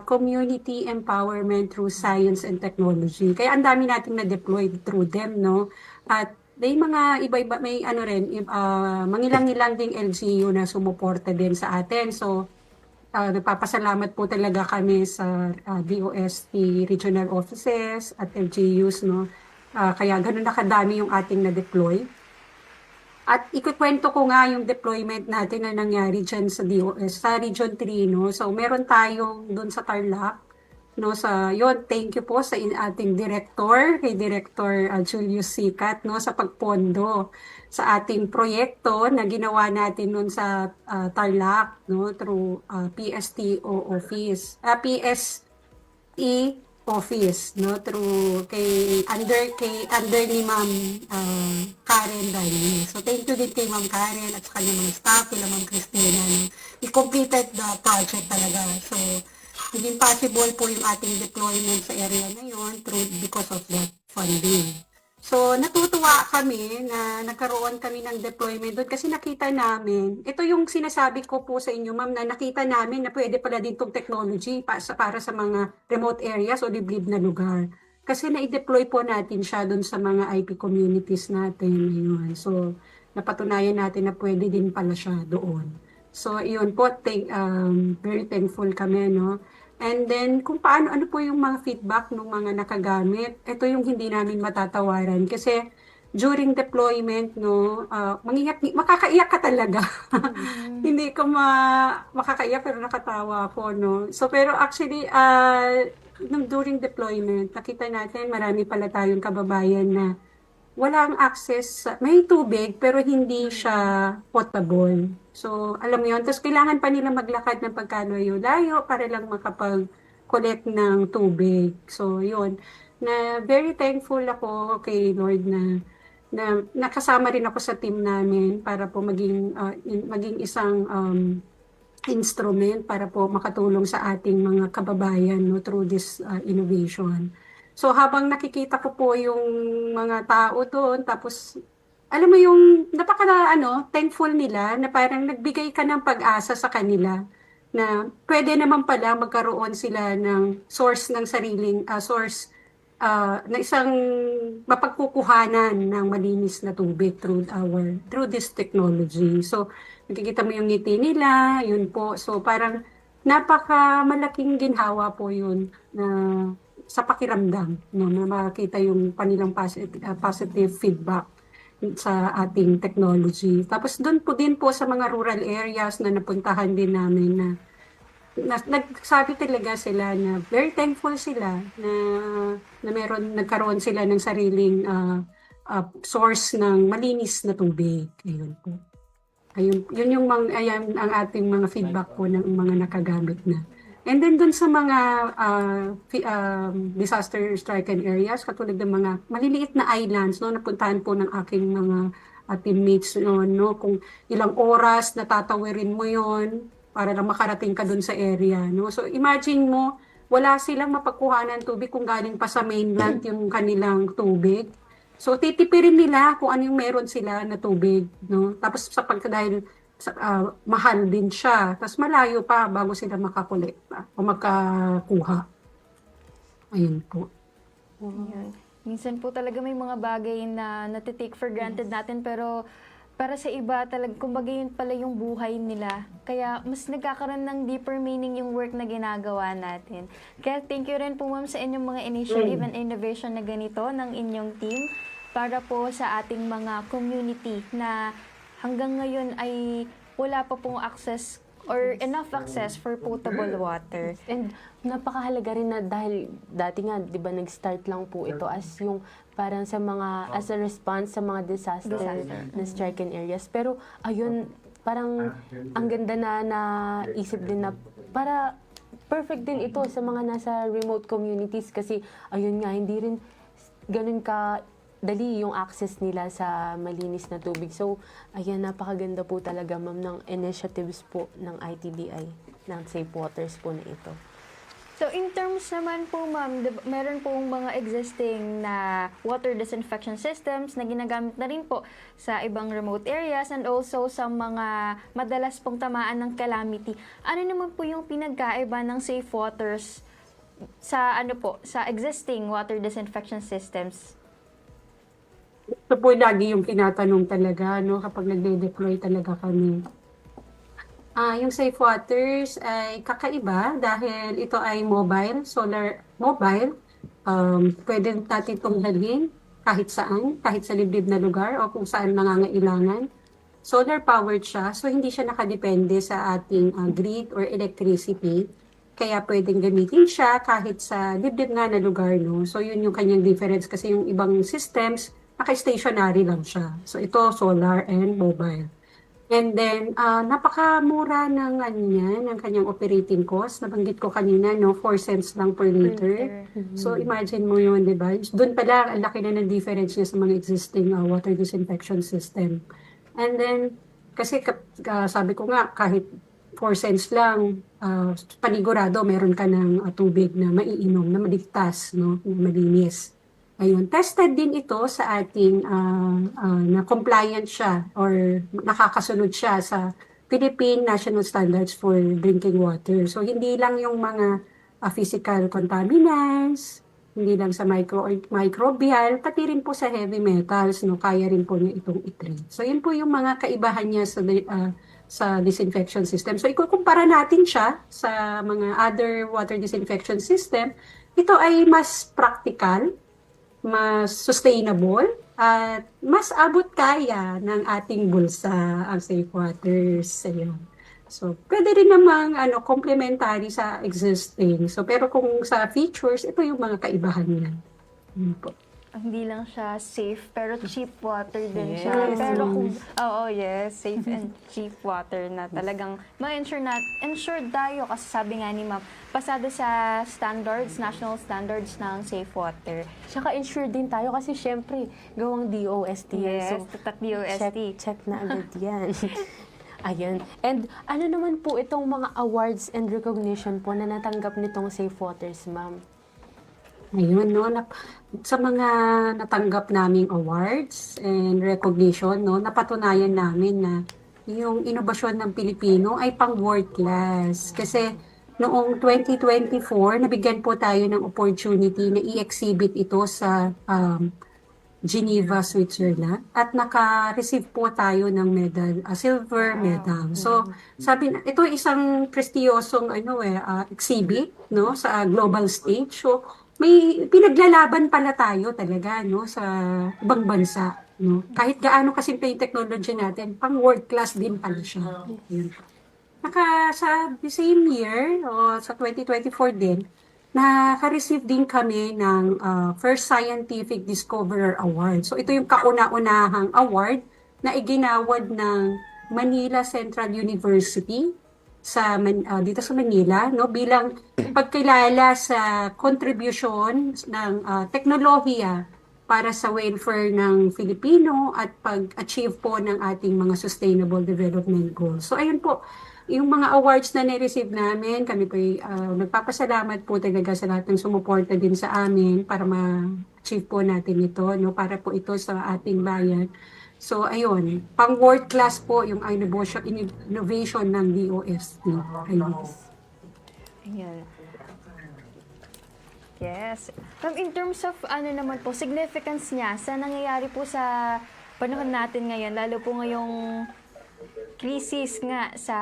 community empowerment through science and technology. Kaya ang dami nating na-deploy through them, no? At may mga iba-iba, may mangilang-ilang ding LGU na sumuporta din sa atin. So, nagpapasalamat po talaga kami sa DOST regional offices at LGUs, no? Kaya ganun na kadami yung ating na-deploy. At ikukwento ko nga yung deployment natin na nangyari dyan sa DOS, sa Region 3, no? So, meron tayong doon sa Tarlac, no? Yon, thank you po sa ating director, kay Director Julius Sicat, no? Sa pagpondo sa ating proyekto na ginawa natin noon sa Tarlac, no? Through PSTO office, PSE office, no, through under ni Ma'am Karen Dali. So thank you din kay Ma'am Karen at sa kanyang mga staff, kila Ma'am Christina, no. We completed the project talaga. So hindi possible po yung ating deployment sa area na yon because of that funding. So, natutuwa kami na nagkaroon kami ng deployment doon kasi nakita namin, ito yung sinasabi ko po sa inyo, ma'am, na nakita namin na pwede pala din itong technology para sa mga remote areas o liblib na lugar. Kasi na-deploy po natin siya doon sa mga IP communities natin. Yun. So, napatunayan natin na pwede din pala siya doon. So, yun po, very thankful kami, no? And then, kung ano po yung mga feedback ng mga nakagamit, ito yung hindi namin matatawaran. Kasi, during deployment, no, makakaiyak ka talaga. Hindi ka makakaiyak pero nakatawa ako, no. So, pero actually, during deployment, nakita natin marami pala tayong kababayan na walang access, may tubig pero hindi siya potable. So, alam mo yun, tapos kailangan pa nila maglakad ng pagkalayo-layo para lang makapag-collect ng tubig. So, yun, na very thankful ako kay Lord na nakasama rin ako sa team namin para po maging isang instrument para po makatulong sa ating mga kababayan, no, through this innovation. So habang nakikita ko po yung mga tao doon, tapos alam mo yung thankful nila na parang nagbigay ka ng pag-asa sa kanila na pwede naman pala magkaroon sila ng source ng sariling na isang mapagkukuhanan ng malinis na tubig through this technology. So nakikita mo yung ngiti nila, yun po. So parang napaka-malaking ginhawa po yun na sa pakiramdam, no, na makita yung kanilang positive feedback sa ating technology. Tapos doon po din po sa mga rural areas na napuntahan din namin na nagsabi talaga sila na very thankful sila na nagkaroon sila ng sariling source ng malinis na tubig. Ayun po. Yun ang ating mga feedback po ng mga nakagamit na. And then dun sa mga disaster-stricken areas, katulad ng mga maliliit na islands, no, napuntahan po ng aking mga teammates noon, no, kung ilang oras natatawirin mo yon para lang makarating ka dun sa area. No? So imagine mo, wala silang mapagkuhanan tubig kung galing pa sa mainland yung kanilang tubig. So titipirin nila kung ano yung meron sila na tubig. No? Tapos dahil mahal din siya. Tapos malayo pa bago sila makakolekta o makakuha. Ayun po. Yun. Minsan po talaga may mga bagay na natitake for granted natin pero para sa iba talaga, kumbaga yun pala yung buhay nila. Kaya mas nagkakaroon ng deeper meaning yung work na ginagawa natin. Kaya thank you rin po ma'am sa inyong mga initiative and innovation na ganito ng inyong team para po sa ating mga community na hanggang ngayon ay wala pa pong access or enough access for potable water. And napakahalaga rin na dahil dati nga, di ba, nag-start lang po ito as yung parang sa mga, as a response sa mga disaster na stricken areas. Pero ayun, parang ang ganda na isip din na para perfect din ito sa mga nasa remote communities kasi ayun nga, hindi rin ganun ka dali yung access nila sa malinis na tubig. So, ayan, napakaganda po talaga, ma'am, ng initiatives po ng ITBI, ng Safe Waters po na ito. So, in terms naman po, ma'am, meron pong mga existing na water disinfection systems na ginagamit na rin po sa ibang remote areas and also sa mga madalas pong tamaan ng calamity. Ano naman po yung pinagkaiba ng Safe Waters sa sa existing water disinfection systems? Ito po lagi yung tinatanong talaga, no, kapag nagde-deploy talaga kami. Yung Safe Waters ay kakaiba dahil ito ay solar mobile. Pwede natin itong dalhin kahit saan, kahit sa liblib na lugar o kung saan nangangailangan. Solar powered siya, so hindi siya nakadepende sa ating grid or electricity. Kaya pwedeng gamitin siya kahit sa liblib nga na lugar, no. So yun yung kanyang difference kasi yung ibang systems naka-stationary lang siya. So ito solar and mobile. And then napakamura ng ng kanyang operating cost. Nabanggit ko kanina, no, 4 cents lang per liter. So imagine mo yun, 'di ba? Doon pala ang laki na ng difference niya sa mga existing water disinfection system. And then kasi sabi ko nga kahit 4 cents lang, panigurado meron ka ng tubig na maiinom na maligtas, no, na malinis. Ayun, tested din ito sa ating na compliant siya or nakakasunod siya sa Philippine National Standards for Drinking Water. So hindi lang yung mga physical contaminants, hindi lang sa microbial, pati rin po sa heavy metals, no, kaya rin po niya itong i-treat. So yun po yung mga kaibahan niya sa disinfection system. So ikukumpara natin siya sa mga other water disinfection system. Ito ay mas practical, mas sustainable, at mas abot kaya ng ating bulsa ang Safe Waters. Ayun. So, pwede rin namang complementary sa existing. So, pero kung sa features, ito yung mga kaibahan niya. Yun po. Hindi lang siya safe, pero cheap water din siya. Pero kung, safe and cheap water na talagang ma-insured tayo kasi sabi nga ni ma'am, pasado sa standards, national standards ng safe water. Tsaka insured din tayo kasi syempre, gawang DOST. Yes, So, tatak DOST. check na agad yan. Ayan. And ano naman po itong mga awards and recognition po na natanggap nitong Safe Waters, ma'am? Ayun, no, sa mga natanggap naming awards and recognition, no, napatunayan namin na yung inobasyon ng Pilipino ay pang world class. Kasi noong 2024, nabigyan po tayo ng opportunity na i-exhibit ito sa Geneva, Switzerland, at naka-receive po tayo ng medal, silver medal. So, sabi na, ito isang prestiyosong exhibit, no, sa global stage. So, may pinaglalaban pala tayo talaga, no, sa ibang bansa, no. Kahit gaano kasimple yung technology natin, pang world class din pala siya. Yun. Sa the same year, sa 2024 din, naka-receive din kami ng First Scientific Discoverer Award. So ito yung kauna-unahang award na iginawad ng Manila Central University dito sa Manila, no, bilang pagkilala sa contribution ng teknolohiya para sa welfare ng Filipino at pag-achieve po ng ating mga sustainable development goals. So ayun po, yung mga awards na na-receive namin, kami po nagpapasalamat po talaga sa lahat ng sumuporta din sa amin para ma-achieve po natin ito, no, para po ito sa ating bayan. So, ayun, pang world class po yung innovation ng DOST. Ayun. Ayan. Yes. In terms of ano naman po, significance niya sa nangyayari po sa panahon natin ngayon, lalo po ngayong crisis nga sa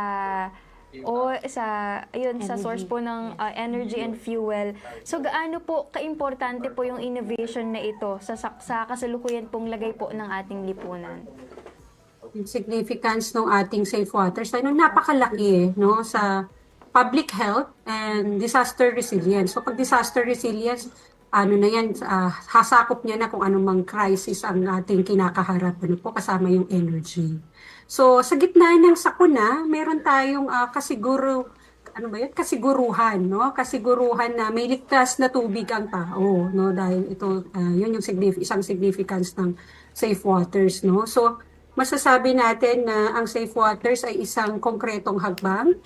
source po ng energy and fuel. So gaano po kaimportante po yung innovation na ito sa kasalukuyan pong lagay po ng ating lipunan? Yung significance ng ating safe waters ay napakalaki no sa public health and disaster resilience. So pag disaster resilience, ano na yan, hasakop niya na kung anumang crisis ang ating kinakaharap, ano po, kasama yung energy. So sa gitna ng sakuna, meron tayong kasiguruhan, no? Kasiguruhan na may ligtas na tubig ang tao, no? Dahil ito, yun yung isang significance ng safe waters, no? So masasabi natin na ang safe waters ay isang konkretong hakbang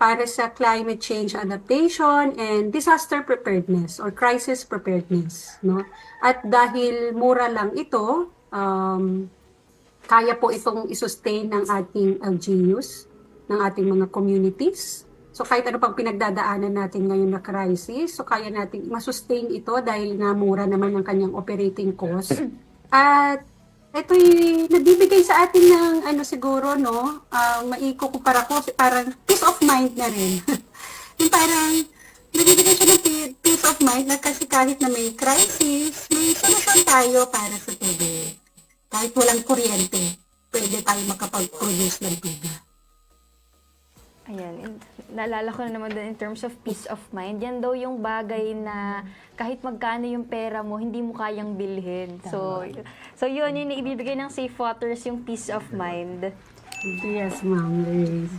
para sa climate change adaptation and disaster preparedness or crisis preparedness, no? At dahil mura lang ito, kaya po itong isustain ng ating LGUs, ng ating mga communities. So kahit ano pang pinagdadaanan natin ngayon na crisis, so kaya nating masustain ito dahil nga mura naman ang kanyang operating cost. At ito'y nabibigay sa atin ng siguro, no, maikukumpara ko, parang peace of mind na rin. Yung parang nabibigay siya ng peace of mind na kasi kahit na may crisis, may solusyon tayo para sa tubig. Kahit walang kuryente, pwede tayo makapag-produce ng tubig. Ayan, naalala ko na naman doon in terms of peace of mind. Yan daw yung bagay na kahit magkano yung pera mo, hindi mo kayang bilhin. So yun yung ibibigay ng safe waters, yung peace of mind. Yes, ma'am. Grace.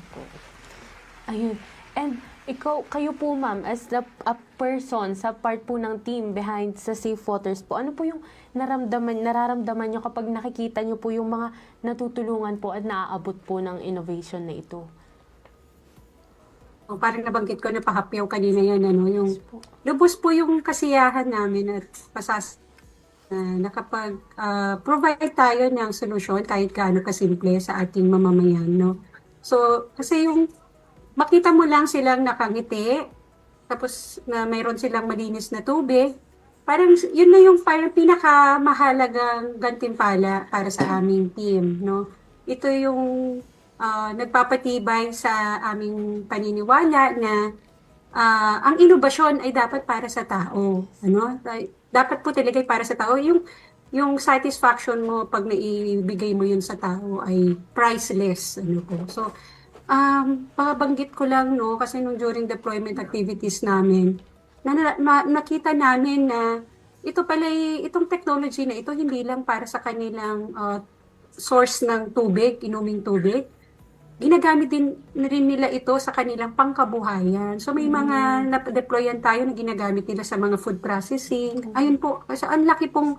Ayun. And kayo po ma'am, as a person sa part po ng team behind sa Safe Waters po, ano po yung nararamdaman nyo kapag nakikita nyo po yung mga natutulungan po at naaabot po ng innovation na ito? Parang nabanggit ko na pahapyaw kanina yan, yung lubos po yung kasiyahan namin at nakapag-provide tayo ng solusyon kahit gaano kasimple sa ating mamamayan, no? So, kasi yung makita mo lang silang nakangiti, tapos na mayroon silang malinis na tubig, parang yun na yung parang pinakamahalagang gantimpala para sa aming team, no? Ito yung nagpapatibay sa aming paniniwala na ang inobasyon ay dapat para sa tao, ano? Dapat po talaga para sa tao. Yung satisfaction mo pag naibigay mo yun sa tao ay priceless, ano po. So, pabanggit ko lang, no, kasi nung during deployment activities namin, nakita namin na itong technology na ito hindi lang para sa kanilang source ng tubig, inuming tubig. Ginagamit din rin nila ito sa kanilang pangkabuhayan. So may mga na-deployan tayo na ginagamit nila sa mga food processing. Ayun po, kasi ang laki pong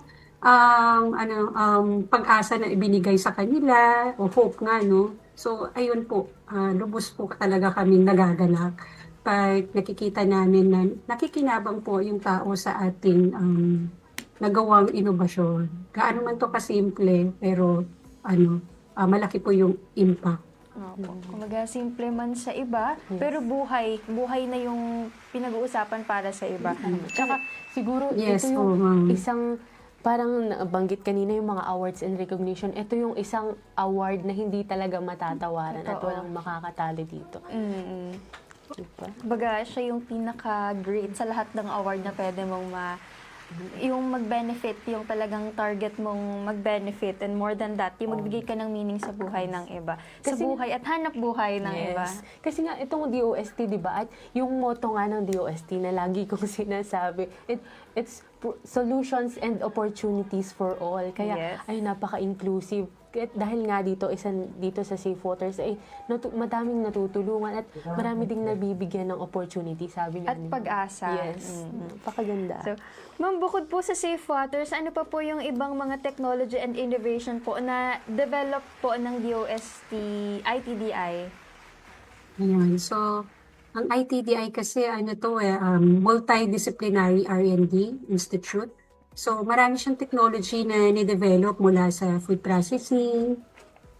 pag-asa na ibinigay sa kanila, o hope nga, no? So, ayun po, lubos po talaga kaming nagagalak pag nakikita namin na nakikinabang po yung tao sa ating nagawang inobasyon. Gaano man to kasimple, pero malaki po yung impact. Opo. Kumaga, simple man sa iba, pero buhay na yung pinag-uusapan para sa iba. Tsaka, siguro, Yes, ito yung ma'am. isang, parang nabanggit kanina yung mga awards and recognition. Ito yung isang award na hindi talaga matatawaran at Totoo. walang makakatalo dito. Diba? Baga, siya yung pinaka-great sa lahat ng award na pwede mong yung mag-benefit, yung talagang target mong mag-benefit, and more than that, yung magbigay ka ng meaning sa buhay ng iba. Sa Kasi- buhay at hanap buhay ng iba. Kasi nga, itong DOST, di ba? At yung motto nga ng DOST na lagi kong sinasabi, it's solutions and opportunities for all. Kaya, Yes. ay napaka-inclusive. Dahil nga dito sa Safe Waters, ay madaming natutulungan at marami ding nabibigyan ng opportunity, sabi nga At nila. pag-asa. Yes. Napakaganda. So, ma'am, bukod po sa Safe Waters, ano pa po yung ibang mga technology and innovation po na develop po ng DOST, ITDI? Ayan. So, ang ITDI kasi multidisciplinary R&D Institute. So, marami siyang technology na ni-develop mula sa food processing,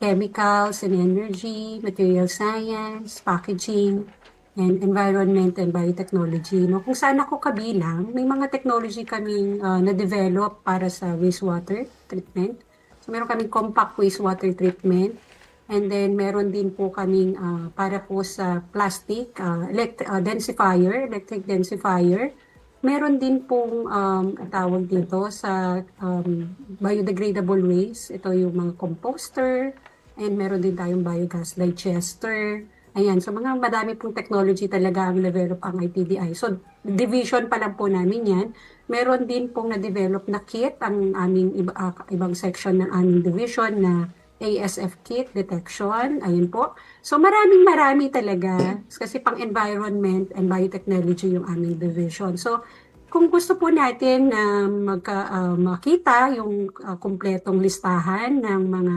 chemicals and energy, material science, packaging. and Environment and Biotechnology. No? Kung saan ako kabilang, may mga technology kaming na-develop para sa wastewater treatment. So meron kaming compact wastewater treatment. And then meron din po kaming para po sa plastic electric densifier. Meron din pong tawag dito sa biodegradable waste. Ito yung mga composter, and meron din tayong biogas digester. Ayan, so mga madami pong technology talaga ang develop ang ITDI. So division pa lang po namin yan. Meron din pong na-develop na kit ang aming ibang section ng aming division na ASF kit detection. Ayun po. So marami talaga kasi pang environment and biotechnology yung aming division. So kung gusto po natin na makita yung kumpletong listahan ng mga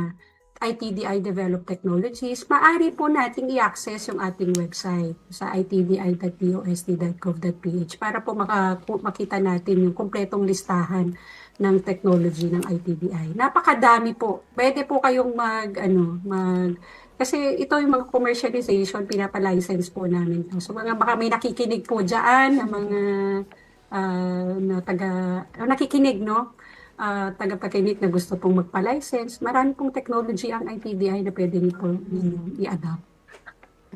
ITDI developed technologies, maaari po nating i-access yung ating website sa itdi.dost.gov.ph para po makita natin yung kumpletong listahan ng technology ng ITDI. Napakadami po. Pwede po kayong kasi ito yung mga commercialization, pinapalicense po namin. So baka may nakikinig po dyan, ng mga nakikinig, no? Tagapakinig na gusto pong magpa-license. Marami pong technology ang ITDI na pwede niyo po i-adapt.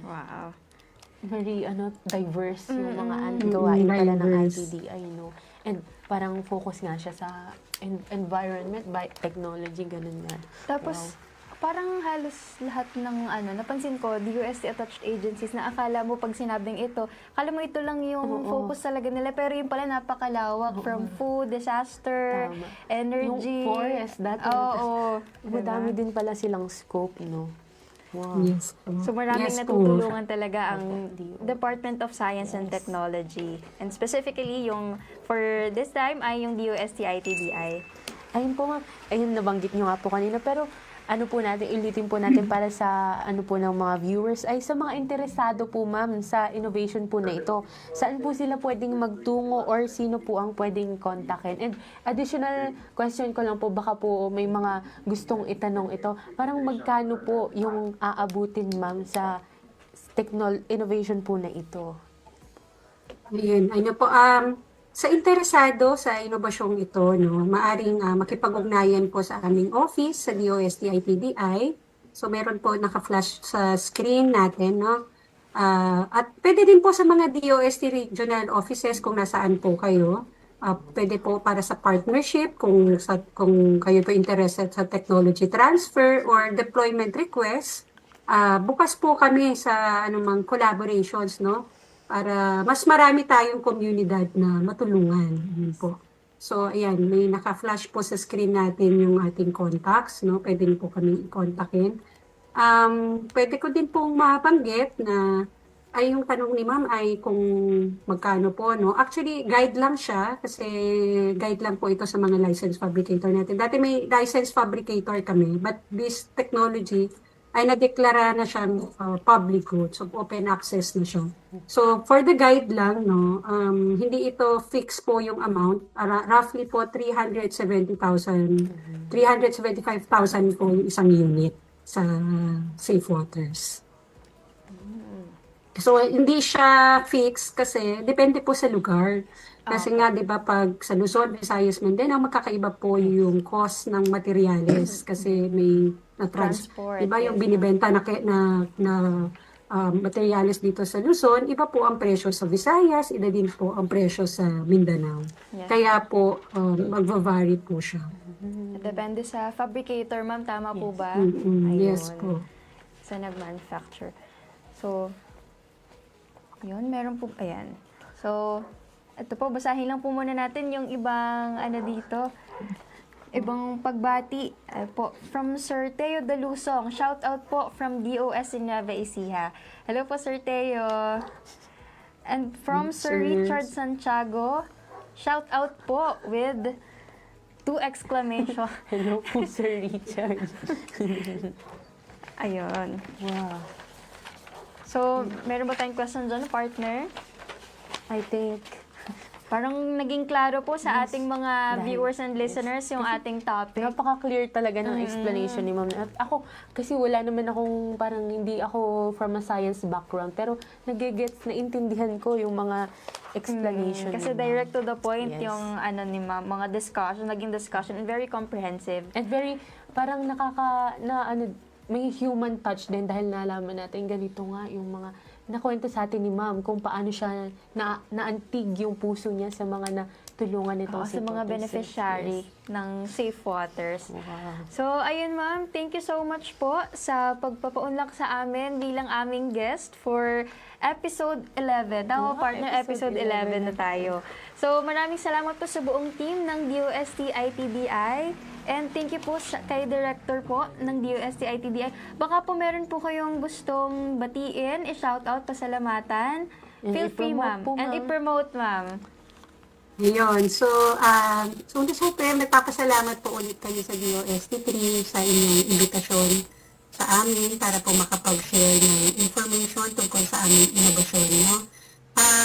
Wow. Very diverse yung mga gawain pala ng diverse. ITDI, no? And parang focus nga siya sa environment by technology, ganun nga. Tapos, parang halos lahat ng napansin ko, DOST-attached agencies na akala mo pag sinabing ito, akala mo ito lang yung focus talaga nila, pero yung pala napakalawak from food, disaster, Tama. energy. Yung forest, dati. Oo. Madami din pala silang scope, no? Wow. Yes po. So maraming Yes po. natutulungan talaga ang Opo. Department of Science and Technology. And specifically, yung for this time ay yung DOST-ITDI. Ayun po ma'am, ayun nabanggit nyo nga po kanina, pero ulitin po natin para sa po ng mga viewers, ay sa mga interesado po ma'am sa innovation po na ito. Saan po sila pwedeng magtungo or sino po ang pwedeng kontakin? And additional question ko lang po, baka po may mga gustong itanong ito. Parang magkano po yung aabutin ma'am sa innovation po na ito? Ayan, po, sa interesado sa inobasyong ito, no, maaring makipag-ugnayan po sa aming office sa DOST ITDI. So meron po naka-flash sa screen natin, no. At pwede din po sa mga DOST regional offices kung nasaan po kayo. Pwede po para sa partnership kung kayo po interested sa technology transfer or deployment request. Bukas po kami sa anumang collaborations, no, para mas marami tayong komunidad na matulungan. Yun po. So, ayan, may naka-flash po sa screen natin yung ating contacts, no? Pwede niyo po kami i-contactin. Pwede ko din pong mabanggit na ay yung tanong ni ma'am ay kung magkano po, no? Actually, guide lang siya kasi guide lang po ito sa mga license fabricator natin. Dati may license fabricator kami, but this technology ay nadeklara na siyang public good, so open access na siya. So for the guide lang, no, hindi ito fixed po yung amount, roughly po 375,000 po yung isang unit sa Safe Waters. So hindi siya fixed kasi depende po sa lugar. Kasi nga 'di ba pag sa Luzon, Visayas, Mindanao magkakaiba po yung cost ng materyales kasi may Transport, 'di ba yung yes. binibenta na materyales dito sa Luzon, iba po ang presyo sa Visayas, iba din po ang presyo sa Mindanao. Yes. Kaya po magva-vary po siya. Depende sa fabricator, ma'am. Tama po ba? Yes po. Sa nag-manufacture. So, yun, meron po, ayan. So, ito po, basahin lang po muna natin yung ibang, dito, ibang pagbati. Po, from Sir Teo Dalusong, shout out po from DOS in Nueva Ecija. Hello po, Sir Teo. And from Sir Richard Santiago, shout out po with 2 exclamation. Hello po, Sir Richard. Ayun. Wow. So, meron ba tayong question dyan, partner? I think Parang naging klaro po sa ating mga Dahil- viewers and listeners yung ating topic. Napaka-clear talaga ng explanation ni Ma'am. At ako, kasi wala naman akong, parang hindi ako from a science background, pero nagigets, naintindihan ko yung mga explanation Kasi ni Ma'am. direct to the point Yes. yung ano ni Ma'am, mga discussion, naging discussion, and very comprehensive. And very, parang may human touch din dahil nalaman natin ganito nga yung mga nakwento sa atin ni Ma'am kung paano siya naantig yung puso niya sa mga natulungan nitong Sa mga beneficiary ng Safe Waters. Wow. So, ayun ma'am, thank you so much po sa pagpapaunlak sa amin bilang aming guest for episode 11. Tama, partner, episode 11 na tayo. So, maraming salamat po sa buong team ng DOST ITDI. And thank you po kay Director po ng DOST ITDI. Baka po meron po kayong gustong batiin, i-shoutout, pasalamatan. And Feel free, i-promote ma'am. po, And ma'am. i-promote, ma'am. Yun. So, syempre, nagpapasalamat po ulit kayo sa DOST3 sa inyong imbitasyon sa amin para po makapag-share ng information tungkol sa aming inobasyon. No?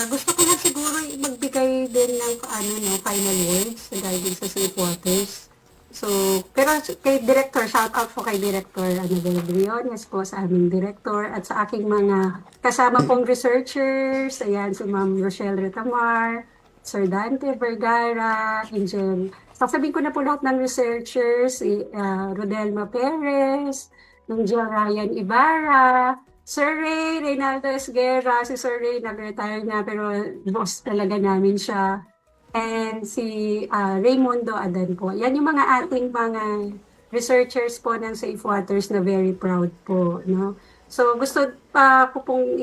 Gusto ko lang siguro magbigay din ng final words regarding sa Safe Waters. So, pero kay Director, shout out po kay Director Annabel Briones po sa aming Director at sa aking mga kasama pong researchers, ayan, si Ma'am Rochelle Retamar, Sir Dante Vergara, Angel. Sasabihin ko na po lahat ng researchers, si Rodelma Perez, ng Ryan Ibarra, Sir Ray, Reynaldo Esguerra, si Sir Ray nag-retire na pero boss talaga namin siya. And si Raymundo Adan po. Yan yung mga ating mga researchers po ng Safe Waters na very proud po. No? So gusto pa ko pong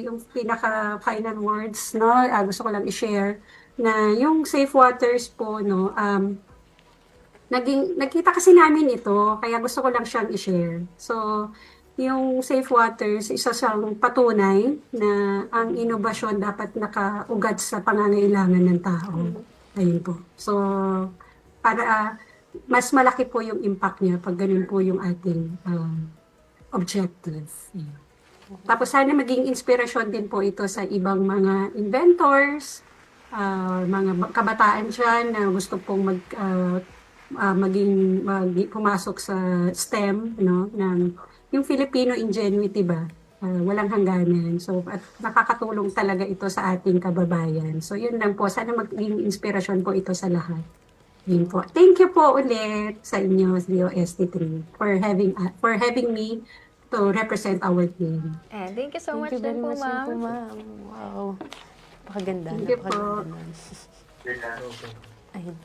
yung pinaka-final words, no? Gusto ko lang i-share na yung Safe Waters po, no, nagkita kasi namin ito, kaya gusto ko lang siyang i-share. So, yung Safe Waters, isa siyang patunay na ang inobasyon dapat nakaugat sa pangangailangan ng tao. Ayun po. So, para mas malaki po yung impact niya pag ganun po yung ating objective. Ayun. Tapos sana maging inspirasyon din po ito sa ibang mga inventors, mga kabataan dyan na gusto pong pumasok sa STEM, no, yung Filipino ingenuity ba, walang hangganan. So, at nakakatulong talaga ito sa ating kababayan. So, yun lang po. Sana maging inspirasyon po ito sa lahat. Yun po. Thank you po ulit sa inyo, DOST3, for having me to represent our team. And thank you so much Thank you din very po, much din ma'am. po, ma'am. Wow. Napakaganda. Thank you po. Napakaganda nun. Ayun.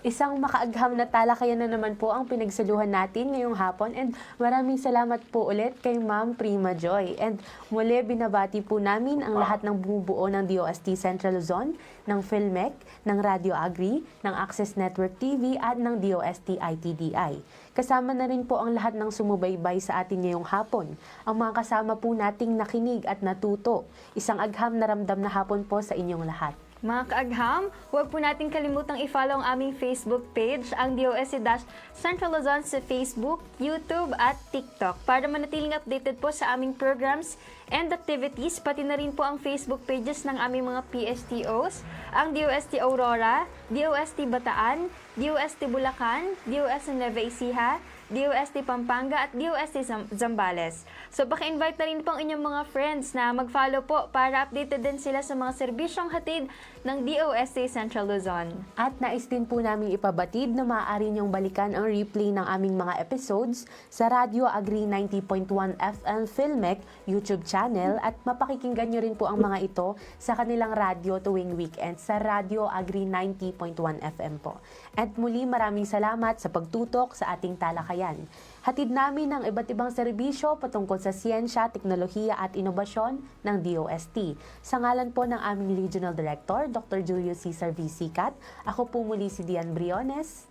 Isang makaagham na talakayan na naman po ang pinagsaluhan natin ngayong hapon and maraming salamat po ulit kay Ma'am Prima Joy. And muli binabati po namin ang lahat ng bumubuo ng DOST Central Luzon, ng PhilMec, ng Radio Agri, ng Access Network TV at ng DOST ITDI. Kasama na rin po ang lahat ng sumubaybay sa atin ngayong hapon. Ang mga kasama po nating nakinig at natuto. Isang agham na ramdam na hapon po sa inyong lahat. Mga kaagham, huwag po natin kalimutang i-follow ang aming Facebook page, ang DOST-Central Luzon sa Facebook, YouTube at TikTok para manatiling updated po sa aming programs and activities, pati na rin po ang Facebook pages ng aming mga PSTOs, ang DOST Aurora, DOST Bataan, DOST Bulacan, DOST Nueva Ecija, DOST Pampanga at DOST Zambales. So paki-invite na rin po ang inyong mga friends na mag-follow po para updated din sila sa mga serbisyong hatid ng DOST Central Luzon. At nais din po namin ipabatid na maaari niyong balikan ang replay ng aming mga episodes sa Radio Agri 90.1 FM PhilMec YouTube channel at mapakikinggan niyo rin po ang mga ito sa kanilang radio tuwing weekend sa Radio Agri 90.1 FM po. At muli maraming salamat sa pagtutok sa ating talakayan. Hatid namin ang iba't ibang serbisyo patungkol sa siyensya, teknolohiya at inobasyon ng DOST. Sa ngalan po ng aming Regional Director, Dr. Julio Cesar V. Sicat, ako po muli si Dian Briones.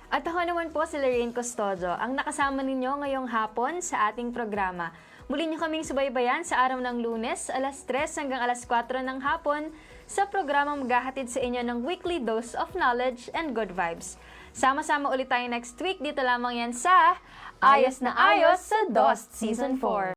At ako naman po si Lorraine Custodio, ang nakasama ninyo ngayong hapon sa ating programa. Muli niyo kaming subaybayan sa araw ng Lunes, alas 3 hanggang alas 4 ng hapon sa programang maghahatid sa inyo ng weekly dose of knowledge and good vibes. Sama-sama ulit tayo next week, dito lamang yan sa Ayos na Ayos sa DOST Season 4.